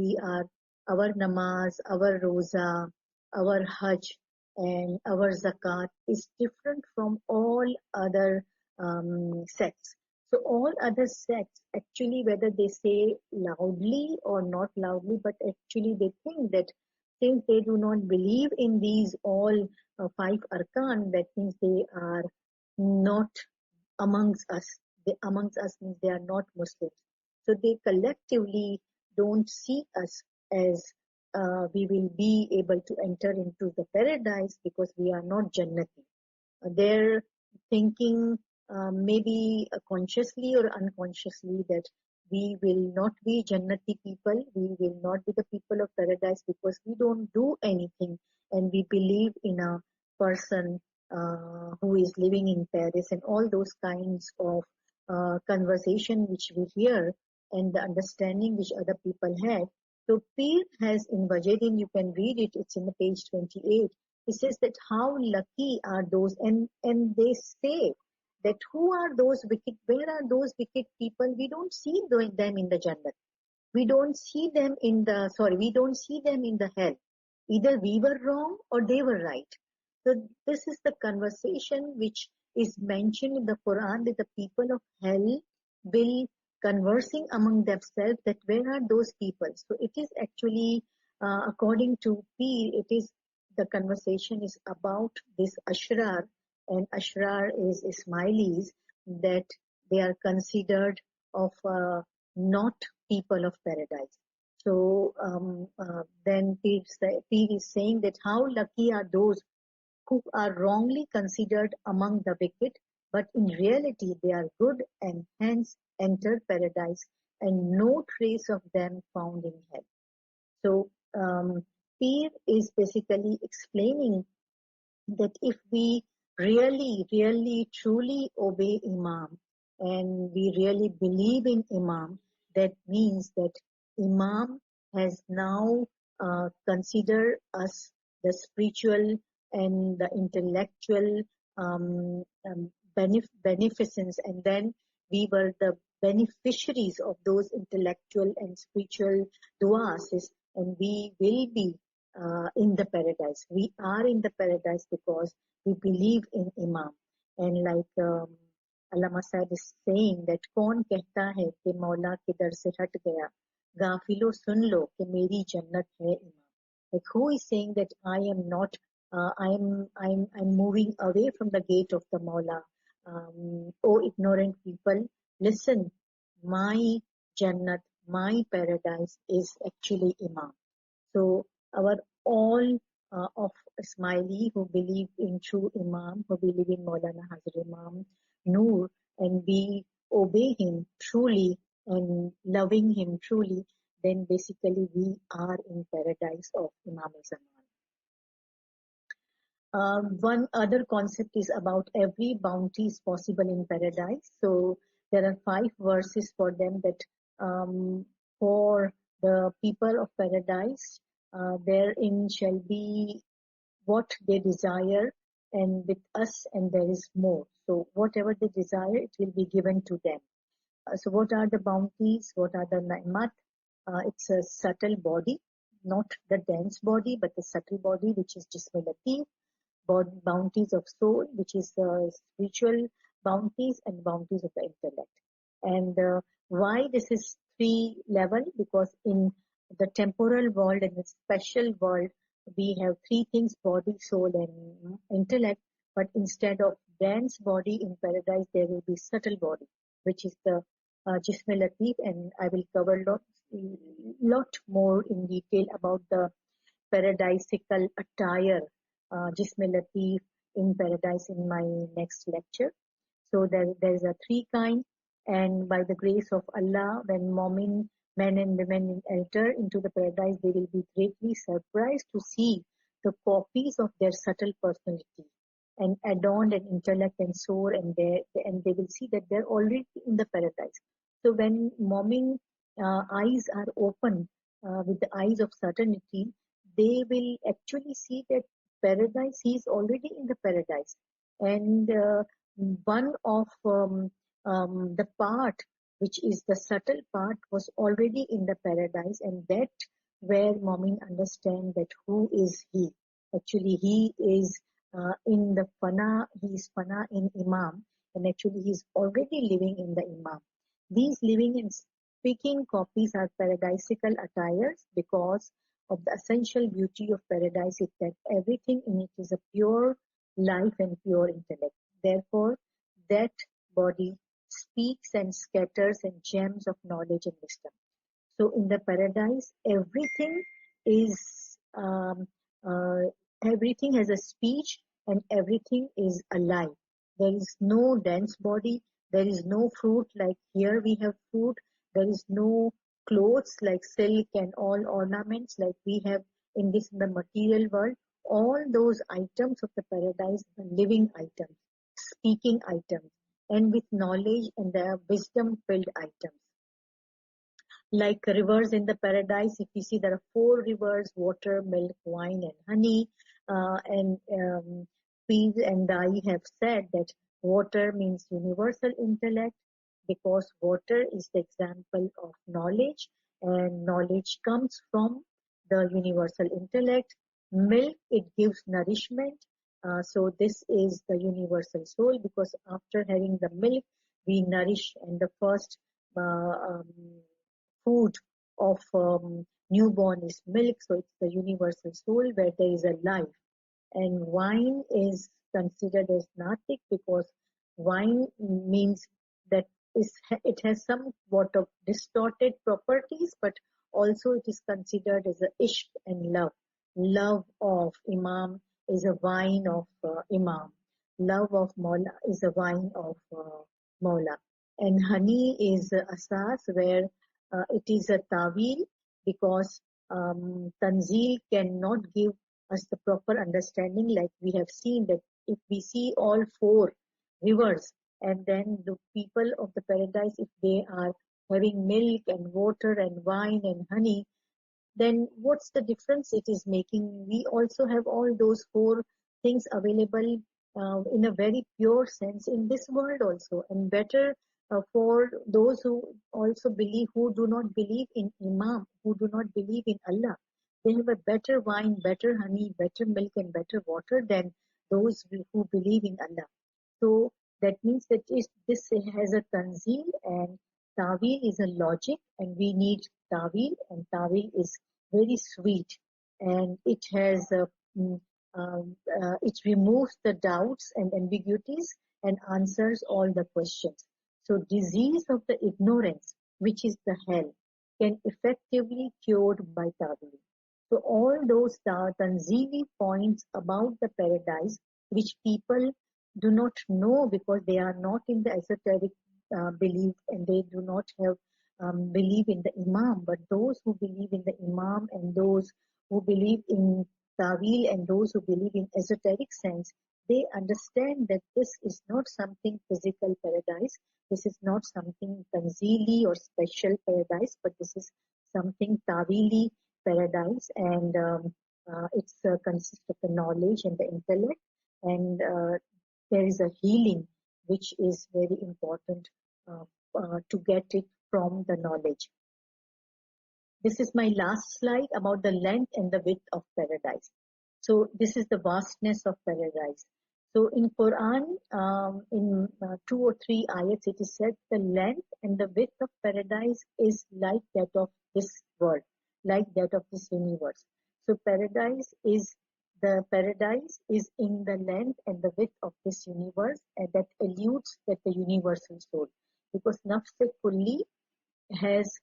Speaker 2: our namaz, our roza, our hajj, and our zakat is different from all other sects. So all other sects, actually, whether they say loudly or not loudly, but actually they think that since they do not believe in these all 5 arkan, that means they are not amongst us. Amongst us means they are not Muslims. So they collectively don't see us as we will be able to enter into the paradise because we are not Jannati. They're thinking maybe consciously or unconsciously that we will not be Jannati people, we will not be the people of paradise because we don't do anything and we believe in a person who is living in Paris and all those kinds of conversation which we hear and the understanding which other people have. So Peer has in Wajidin, you can read it, it's in the page 28. It says that how lucky are those, and they say that who are those wicked, where are those wicked people? We don't see them in the Jannat. We don't see them in the, we don't see them in the hell. Either we were wrong or they were right. So this is the conversation which is mentioned in the Quran that the people of hell will conversing among themselves that where are those people. So it is actually, according to Peer, it is the conversation is about this Ashrar, and Ashrar is Ismailis, that they are considered of not people of paradise. So then Peer is saying that how lucky are those who are wrongly considered among the wicked, but in reality they are good and hence enter paradise, and no trace of them found in hell. So Peer is basically explaining that if we really, truly obey Imam and we really believe in Imam, that means that Imam has now considered us the spiritual and the intellectual beneficence, and then we were the beneficiaries of those intellectual and spiritual du'as, and we will be in the paradise. We are in the paradise because we believe in Imam. And like Allama Sahib is saying that कौन कहता है कि मौला के दर से हट गया, गाफिलो सुन लो कि मेरी जन्नत है इमाम. Like who is saying that I am not, I'm moving away from the gate of the Mawla. Oh ignorant people, listen, my Jannat, my paradise is actually Imam. So our all of Ismaili who believe in true Imam, who believe in Maulana Hazrat Imam Noor, and we obey him truly and loving him truly, then basically we are in paradise of Imam Zaman. One other concept is about every bounty is possible in paradise. So there are 5 verses for them that for the people of paradise, therein shall be what they desire, and with us and there is more. So whatever they desire, it will be given to them. So what are the bounties? What are the ni'mat? It's a subtle body, not the dense body, but the subtle body, which is Jism Latif, bounties of soul, which is spiritual bounties, and bounties of the intellect. And why this is 3 level? Because in the temporal world and the special world, we have 3 things: body, soul, and intellect. But instead of dense body in paradise, there will be subtle body, which is the Jism Latif, and I will cover lot more in detail about the paradisical attire, Jism Latif in paradise in my next lecture. So there is a 3 kind, and by the grace of Allah, when Mu'min men and women enter into the paradise, they will be greatly surprised to see the copies of their subtle personality and adorned in intellect and soul, and they will see that they're already in the paradise. So when Mu'min eyes are open with the eyes of certainty, they will actually see that paradise, he is already in the paradise. And one of the part, which is the subtle part, was already in the paradise, and that where Mu'min understand that who is he. Actually, he is in the fana, he is fana in Imam, and actually he is already living in the Imam. These living and speaking copies are paradisical attires because of the essential beauty of paradise is that everything in it is a pure life and pure intellect. Therefore, that body speaks and scatters and gems of knowledge and wisdom. So in the paradise, is um, uh, everything has a speech and everything is alive. There is no dense body. There is no fruit like here we have fruit. There is no clothes like silk and all ornaments like we have in the material world. All those items of the paradise are living items, speaking items, and with knowledge and the wisdom-filled items. Like rivers in the paradise, if you see there are 4 rivers: water, milk, wine, and honey. And Peace and I have said that water means universal intellect, because water is the example of knowledge, and knowledge comes from the universal intellect. Milk, it gives nourishment. So this is the universal soul, because after having the milk, we nourish, and the first food of newborn is milk. So it's the universal soul where there is a life. And wine is considered as natik, because wine means that it has somewhat of distorted properties, but also it is considered as a ishq and love. Love of Imam is a wine of Imam. Love of Maula is a wine of Maula. And honey is asas, where it is a tawil, because Tanzil cannot give us the proper understanding. Like we have seen that if we see all 4 rivers, and then the people of the paradise, if they are having milk and water and wine and honey, then what's the difference it is making? We also have all those 4 things available in a very pure sense in this world also. And better for those who also believe, who do not believe in Imam, who do not believe in Allah. They have a better wine, better honey, better milk, and better water than those who believe in Allah. So that means that this has a tanzeel, and tawil is a logic, and we need tawil, and tawil is very sweet, and it has it removes the doubts and ambiguities and answers all the questions. So disease of the ignorance, which is the hell, can effectively cured by tawil. So all those tanzili points about the paradise, which people do not know because they are not in the esoteric belief, and they do not have believe in the Imam. But those who believe in the Imam, and those who believe in Tawil, and those who believe in esoteric sense, they understand that this is not something physical paradise. This is not something tanzili or special paradise, but this is something Tawili paradise, and it consists of the knowledge and the intellect, and there is a healing which is very important to get it from the knowledge. This is my last slide about the length and the width of paradise. So this is the vastness of paradise. So in Quran, in 2 or 3 ayats, it is said the length and the width of paradise is like that of this world, like that of this universe. So paradise is in the length and the width of this universe, and that alludes that the universal soul, because Nafs-e-Kulli has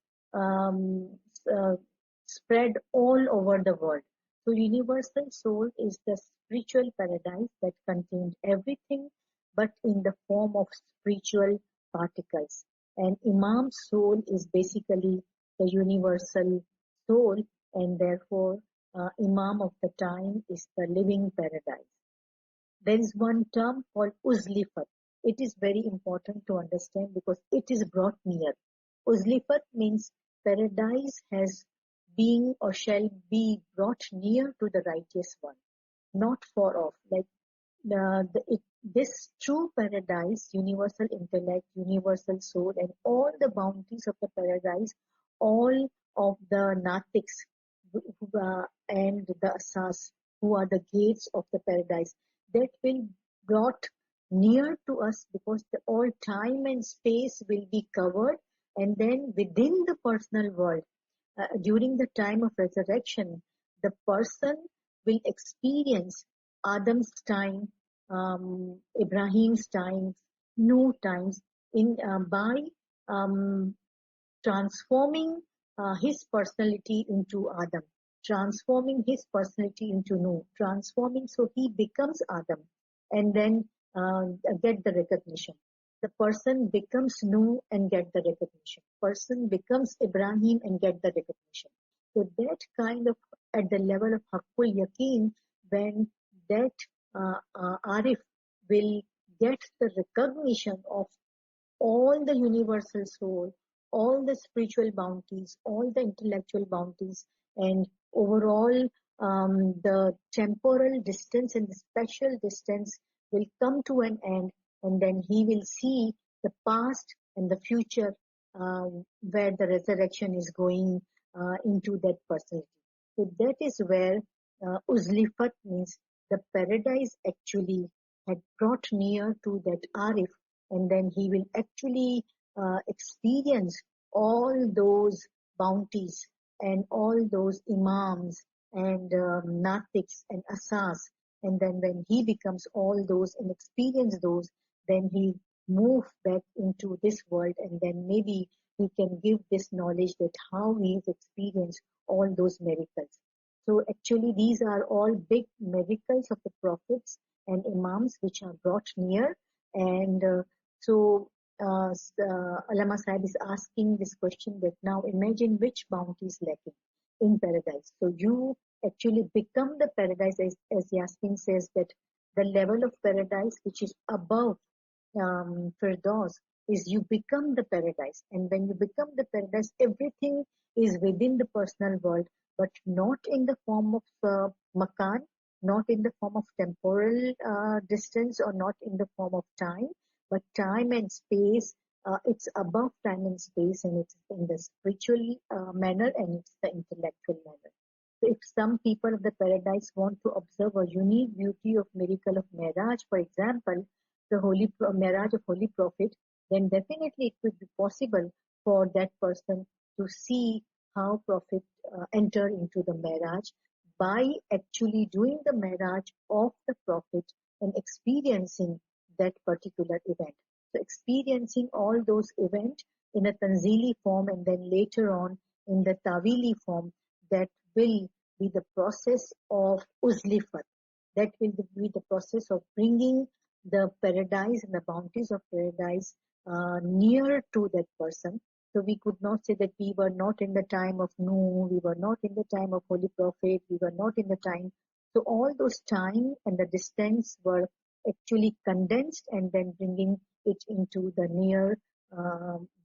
Speaker 2: spread all over the world. So universal soul is the spiritual paradise that contains everything, but in the form of spiritual particles. And Imam's soul is basically the universal soul, and therefore Imam of the time is the living paradise. There is one term called Uzlifat. It is very important to understand because it is brought near. Uzlifat means paradise has been or shall be brought near to the righteous one, not far off. Like this true paradise, universal intellect, universal soul, and all the bounties of the paradise, all of the natiks and the asas, who are the gates of the paradise, that will brought near to us, because all time and space will be covered, and then within the personal world, during the time of resurrection, the person will experience Adam's time, Ibrahim's time, Nuh times by transforming his personality into Adam, transforming his personality into Nuh, transforming so he becomes Adam, and then get the recognition. The person becomes Nuh and get the recognition. Person becomes Ibrahim and get the recognition. So that kind of, at the level of Haqqul Yaqeen, when that Arif will get the recognition of all the universal soul, all the spiritual bounties, all the intellectual bounties, and overall the temporal distance and the special distance will come to an end, and then he will see the past and the future where the resurrection is going into that personality. So that is where Uzlifat means the paradise actually had brought near to that Arif, and then he will actually experience all those bounties and all those imams and natiks and asas, and then when he becomes all those and experience those, then he move back into this world, and then maybe he can give this knowledge that how he has experienced all those miracles. So actually these are all big miracles of the prophets and imams which are brought near. And so Allama Sahib is asking this question that now imagine which bounty is lacking in paradise. So you actually become the paradise, as Yasmin says, that the level of paradise which is above Firdaus is you become the paradise. And when you become the paradise, everything is within the personal world, but not in the form of makan, not in the form of temporal distance, or not in the form of time, but time and space. It's above time and space, and it's in the spiritual manner, and it's the intellectual manner. So if some people of the paradise want to observe a unique beauty of miracle of Miraj, for example, the holy Miraj of Holy Prophet, then definitely it could be possible for that person to see how Prophet entered into the Miraj by actually doing the Miraj of the Prophet and experiencing that particular event. So experiencing all those events in a Tanzili form, and then later on in the Tawili form, that will be the process of Uzlifat. That will be the process of bringing the paradise and the bounties of paradise near to that person. So we could not say that we were not in the time of Nuh, we were not in the time of Holy Prophet, we were not in the time. So all those time and the distance were actually condensed, and then bringing it into the near,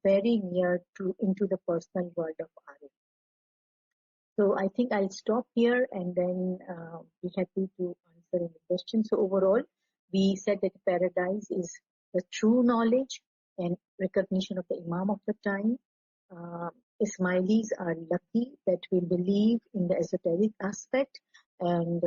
Speaker 2: very near to into the personal world of Arif. So I think I'll stop here, and then be happy to answer any questions. So overall, we said that paradise is the true knowledge and recognition of the Imam of the time. Ismailis are lucky that we believe in the esoteric aspect, and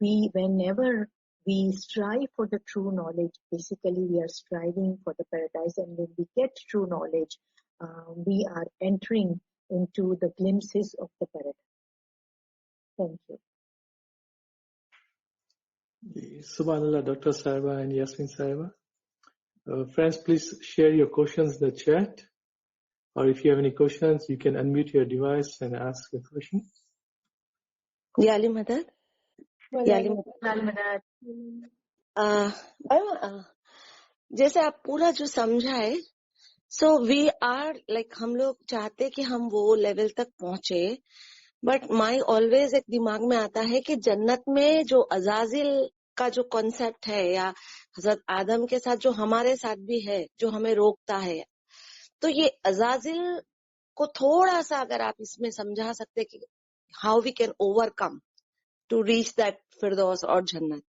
Speaker 2: whenever we strive for the true knowledge, basically we are striving for the paradise, and when we get true knowledge, we are entering into the glimpses of the paradise. Thank you.
Speaker 3: Subhanallah, Dr. Sahiba and Yasmin Sahiba. Friends, please share your questions in the chat. Or if you have any questions, you can unmute your device and ask a question.
Speaker 6: Yali Madad. जैसे आप पूरा जो समझाए, so we are like, हम लोग चाहते कि हम वो लेवल तक पहुंचे, but my always एक दिमाग में आता है कि जन्नत में जो अजाजिल का जो कॉन्सेप्ट है, या हजरत आदम के साथ जो हमारे साथ भी है, जो हमें रोकता है, तो ये अजाजिल को थोड़ा सा अगर आप इसमें समझा सकते कि how we can overcome to reach that Firdaus or Jannat.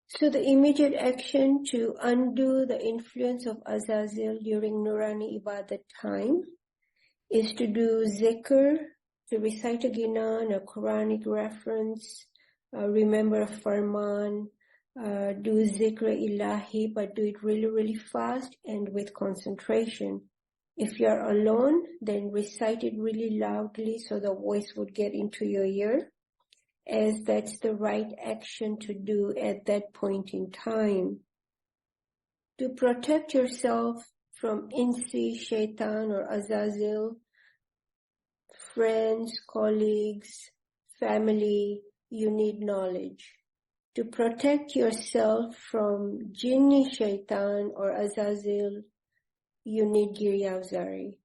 Speaker 1: So the immediate action to undo the influence of Azazil during Nurani Ibadat time is to do zikr, to recite a Ginan, a Quranic reference, remember a Farman, do zikr ilahi, but do it really, really fast and with concentration. If you're alone, then recite it really loudly so the voice would get into your ear. as that's the right action to do at that point in time. To protect yourself from Insi, Shaitan or Azazel, friends, colleagues, family, you need knowledge. To protect yourself from Jinni, Shaitan or Azazel, you need Giryavzari.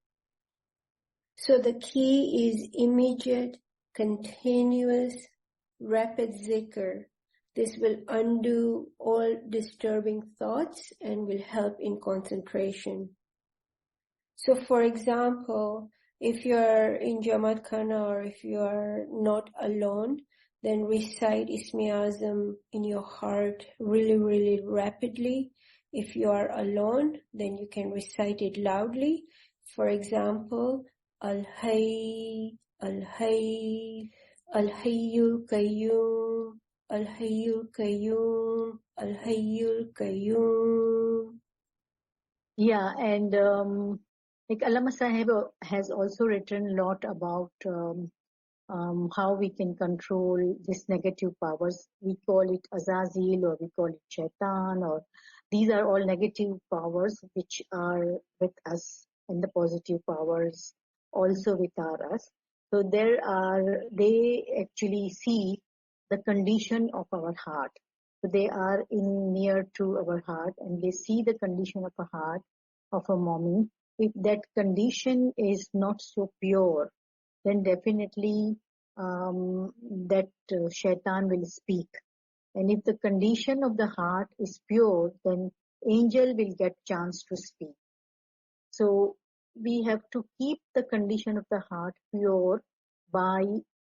Speaker 1: So the key is immediate, continuous, rapid zikr. This will undo all disturbing thoughts and will help in concentration. So for example, if you are in Jamaat Khana or if you are not alone, then recite Ismi Azam in your heart really, really rapidly. If you are alone, then you can recite it loudly. For example, Al-Hayy, Al-Hayy, Al-Hayyul Qayyum, Al-Hayyul Qayyum, Al-Hayyul Qayyum.
Speaker 2: Yeah, and like Allama Sahib has also written a lot about how we can control this negative powers. We call it Azazil or we call it Shaitan, or these are all negative powers which are with us, and the positive powers also with us. So they actually see the condition of our heart. So they are in near to our heart and they see the condition of a heart of a mommy. If that condition is not so pure, then definitely that shaitan will speak. And if the condition of the heart is pure, then angel will get chance to speak. So we have to keep the condition of the heart pure by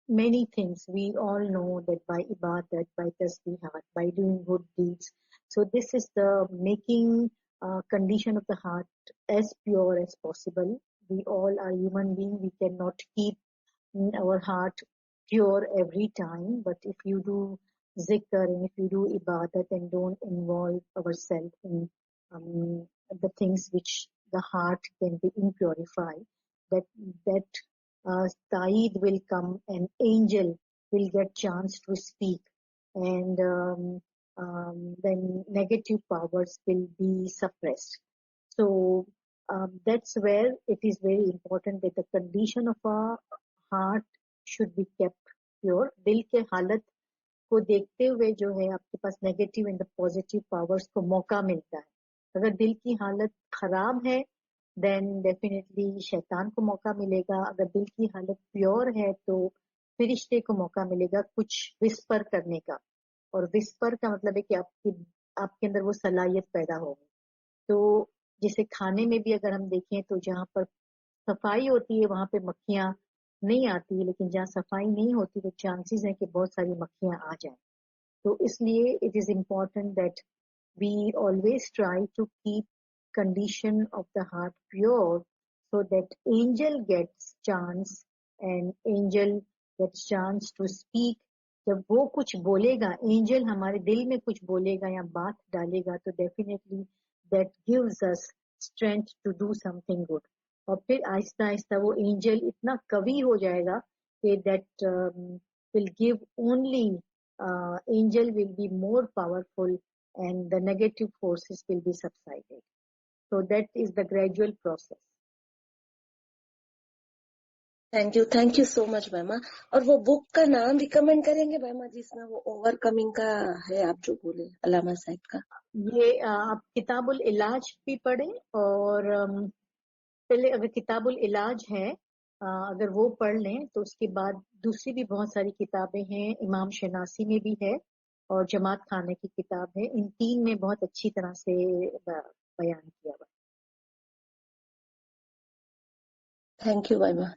Speaker 2: many things. We all know that by ibadat, by tasbihat, by doing good deeds. So this is the making condition of the heart as pure as possible. We all are human beings. We cannot keep our heart pure every time. But if you do zikr and if you do ibadat and don't involve ourselves in the things which the heart can be impurified, that Saeed will come, an angel will get chance to speak, and then negative powers will be suppressed. So that's where it is very important that the condition of our heart should be kept pure. दिल के हालत को देखते हुए जो है आपके पास negative and the positive powers को मौका मिलता है. अगर दिल की हालत खराब है देन डेफिनेटली शैतान को मौका मिलेगा. अगर दिल की हालत प्योर है तो फरिश्ते को मौका मिलेगा कुछ विस्पर करने का. और विस्पर का मतलब है कि आपके अंदर वो सलाहियत पैदा होगी. तो जैसे खाने में भी अगर हम देखें तो जहाँ पर सफाई होती है वहां पे मक्खियां नहीं आती है, लेकिन जहाँ सफाई नहीं होती तो चांसेस है कि बहुत सारी मक्खियां आ जाएं. तो इसलिए it is important that we always try to keep condition of the heart pure so that angel gets chance and angel gets chance to speak. जब वो कुछ बोलेगा, एंजल हमारे दिल में कुछ बोलेगा या बात डालेगा तो definitely that gives us strength to do something good. और फिर आहिस्ता आहिस्ता वो एंजल इतना कवि हो जाएगा कि that will give only angel will be more powerful and the negative forces will be subsided. So that is the gradual process.
Speaker 6: Thank you so much, Bhema. और वो बुक का नाम रिकमेंड करेंगे Bhema जिसमें वो ओवरकमिंग का है, आप जो बोले अल्लामा साहब का.
Speaker 2: ये आप किताबुल इलाज भी पढ़ें और पहले अगर किताबुल इलाज है अगर वो पढ़ लें तो उसके बाद दूसरी भी बहुत सारी किताबें हैं. इमाम शनासी में भी है और जमात खाने की किताब है. इन तीन में बहुत अच्छी तरह से बयान किया हुआ.
Speaker 6: Thank you Bhema.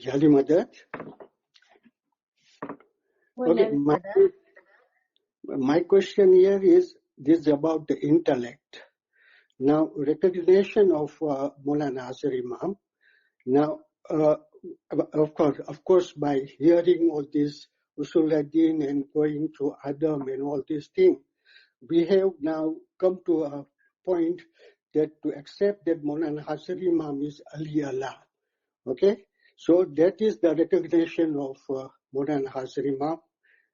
Speaker 5: Jali Madad. Okay, my question here is this about the intellect. Now, recognition of Maulana Azhar Imam. Now, of course, by hearing all this Usul ad-Din and going to Adam and all these things, we have now come to a point that to accept that Maulana Azhar Imam is Ali Allah. Okay?
Speaker 4: So that is the recognition of Maulana Hazar Imam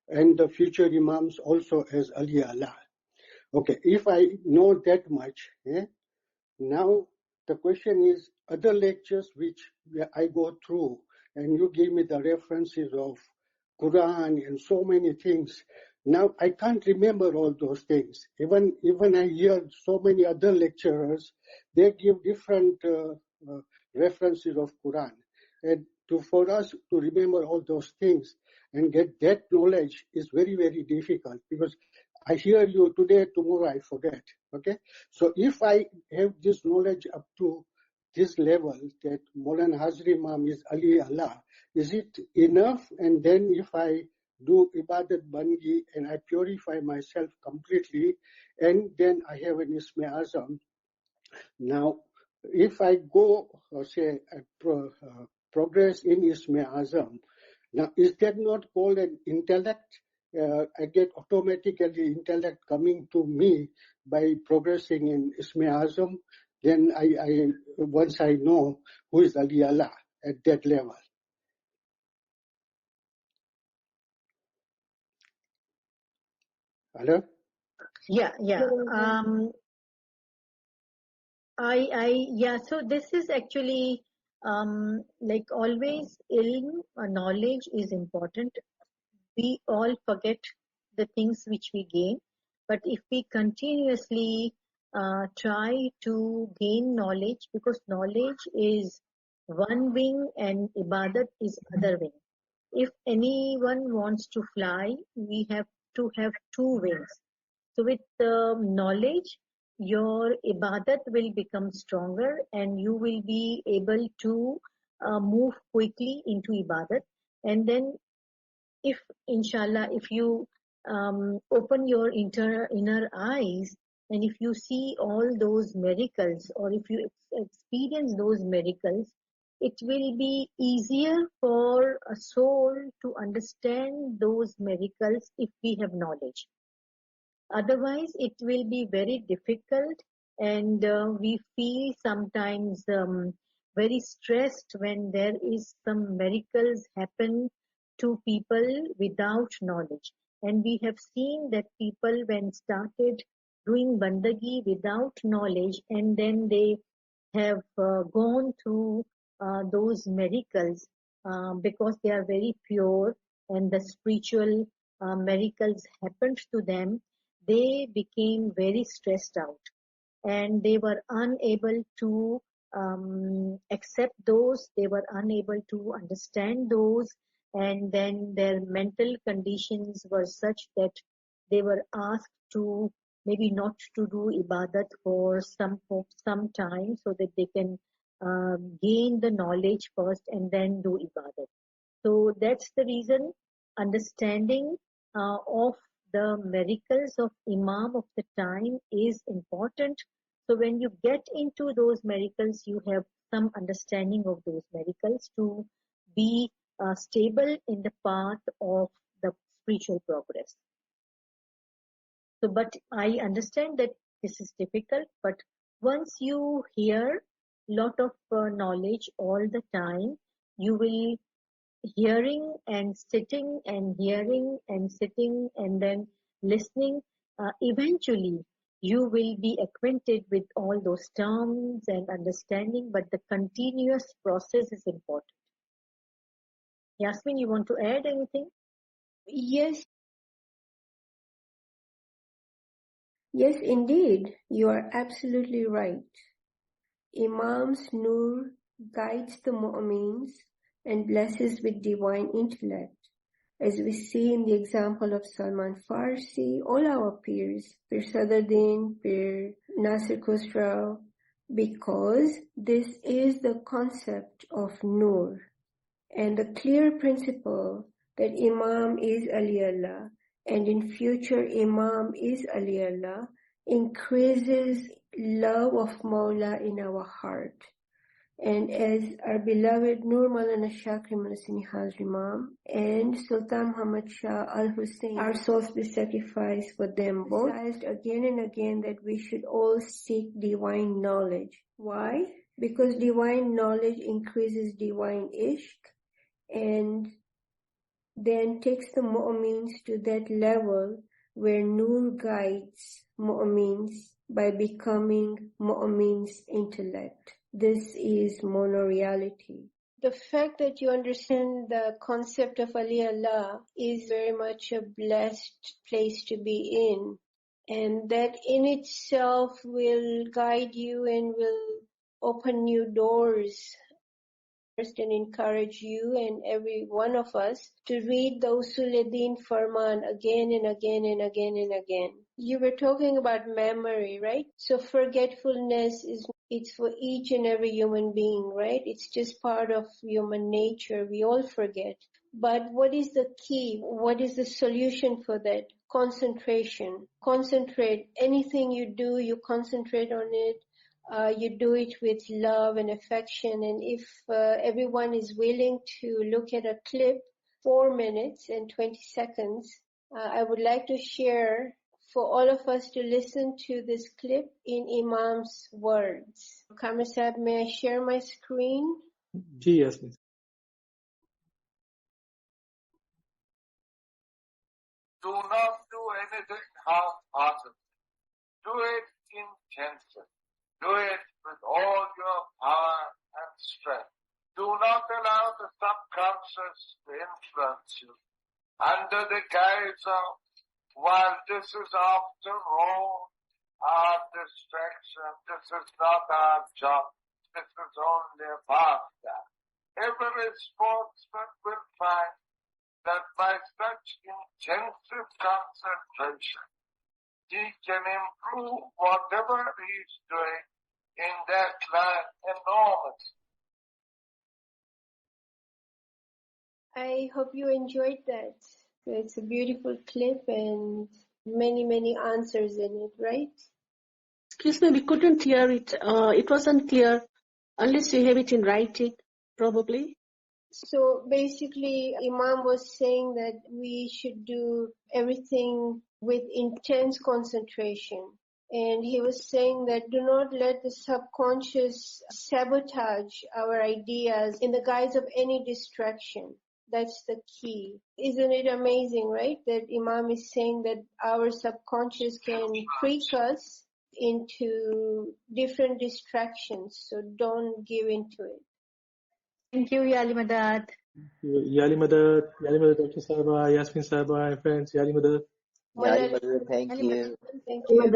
Speaker 4: and the future Imams also as Ali Allah. Okay, if I know that much, now the question is other lectures which I go through and you give me the references of Quran and so many things. Now I can't remember all those things. Even I hear so many other lecturers, they give different references of Quran. And for us to remember all those things and get that knowledge is very, very difficult because I hear you today, tomorrow I forget. Okay? So if I have this knowledge up to this level that Maulana Hazar Imam is Ali Allah, is it enough? And then if I do Ibadat Bangi and I purify myself completely, and then I have an Isme Azam. Now, if I go, progress in Isme Azam, now is that not called an intellect? I get automatically intellect coming to me by progressing in Isme Azam. Then once I know who is Ali Allah at that level. Hello?
Speaker 2: Yeah. So this is actually, like always, knowledge is important. We all forget the things which we gain, but if we continuously try to gain knowledge, because knowledge is one wing and ibadat is other wing. If anyone wants to fly, we have to have two wings. So with knowledge, your ibadat will become stronger and you will be able to move quickly into ibadat. And then if inshallah, if you open your inner eyes and if you see all those miracles or if you experience those miracles, it will be easier for a soul to understand those miracles if we have knowledge. Otherwise, it will be very difficult and we feel sometimes very stressed when there is some miracles happen to people without knowledge. And we have seen that people when started doing bandagi without knowledge and then they have gone through those miracles because they are very pure and the spiritual miracles happened to them, they became very stressed out and they were unable to accept those, they were unable to understand those, and then their mental conditions were such that they were asked to maybe not to do ibadat for some time so that they can gain the knowledge first and then do ibadat. So that's the reason understanding of the miracles of Imam of the time is important. So when you get into those miracles, you have some understanding of those miracles to be stable in the path of the spiritual progress. So, but I understand that this is difficult, but once you hear lot of knowledge all the time, you will hearing and sitting and hearing and sitting and then listening, eventually you will be acquainted with all those terms and understanding, but the continuous process is important. Yasmin, you want to add anything?
Speaker 1: Yes, indeed. You are absolutely right. Imam's Nur guides the mu'mins and blesses with divine intellect. As we see in the example of Salman Farsi, all our peers, Pir Sadruddin, Pir Nasir Khusrau, because this is the concept of Nur and the clear principle that Imam is Ali Allah and in future Imam is Ali Allah increases love of Mawla in our heart. And as our beloved Nur Maulana Shakri Manasini Hazar Imam and Sultan Muhammad Shah Al Hussein, our souls be sacrificed for them both, emphasized again and again that we should all seek divine knowledge. Why? because divine knowledge increases divine ishq and then takes the mu'mins to that level where Nur guides mu'mins by becoming mu'mins' intellect. This is monoreality. The fact that you understand the concept of Ali Allah is very much a blessed place to be in. And that in itself will guide you and will open new doors and encourage you and every one of us to read the Usul-e-Din Farman again and again and again and again. You were talking about memory, right? So forgetfulness it's for each and every human being, right? It's just part of human nature. We all forget. But what is the key? What is the solution for that? Concentration. Concentrate. Anything you do, you concentrate on it. You do it with love and affection. And if everyone is willing to look at a clip, 4 minutes and 20 seconds, I would like to share for all of us to listen to this clip in Imam's words. Kamar Sahib, may I share my screen?
Speaker 3: Yes, miss.
Speaker 5: Do not do anything half-hearted. Do it intensely. Do it with all your power and strength. Do not allow the subconscious to influence you under the guise of, while this is after all our distraction, this is not our job, this is only a pastime. Every sportsman will find that by such intensive concentration, he can improve whatever he's doing in that line enormously.
Speaker 1: I hope you enjoyed that. It's a beautiful clip and many, many answers in it, right?
Speaker 7: Excuse me, we couldn't hear it. It wasn't clear unless you have it in writing, probably.
Speaker 1: So basically, Imam was saying that we should do everything with intense concentration. And he was saying that do not let the subconscious sabotage our ideas in the guise of any distraction. That's the key. Isn't it amazing, right? That Imam is saying that our subconscious can trick us into different distractions. So don't give into it.
Speaker 2: Thank you, Yali Madad.
Speaker 3: Yali Madad, Dr. Sahaba, Yasmin Sahaba, and friends, Yali Madad.
Speaker 8: Yali Madad, thank you.
Speaker 1: Thank you.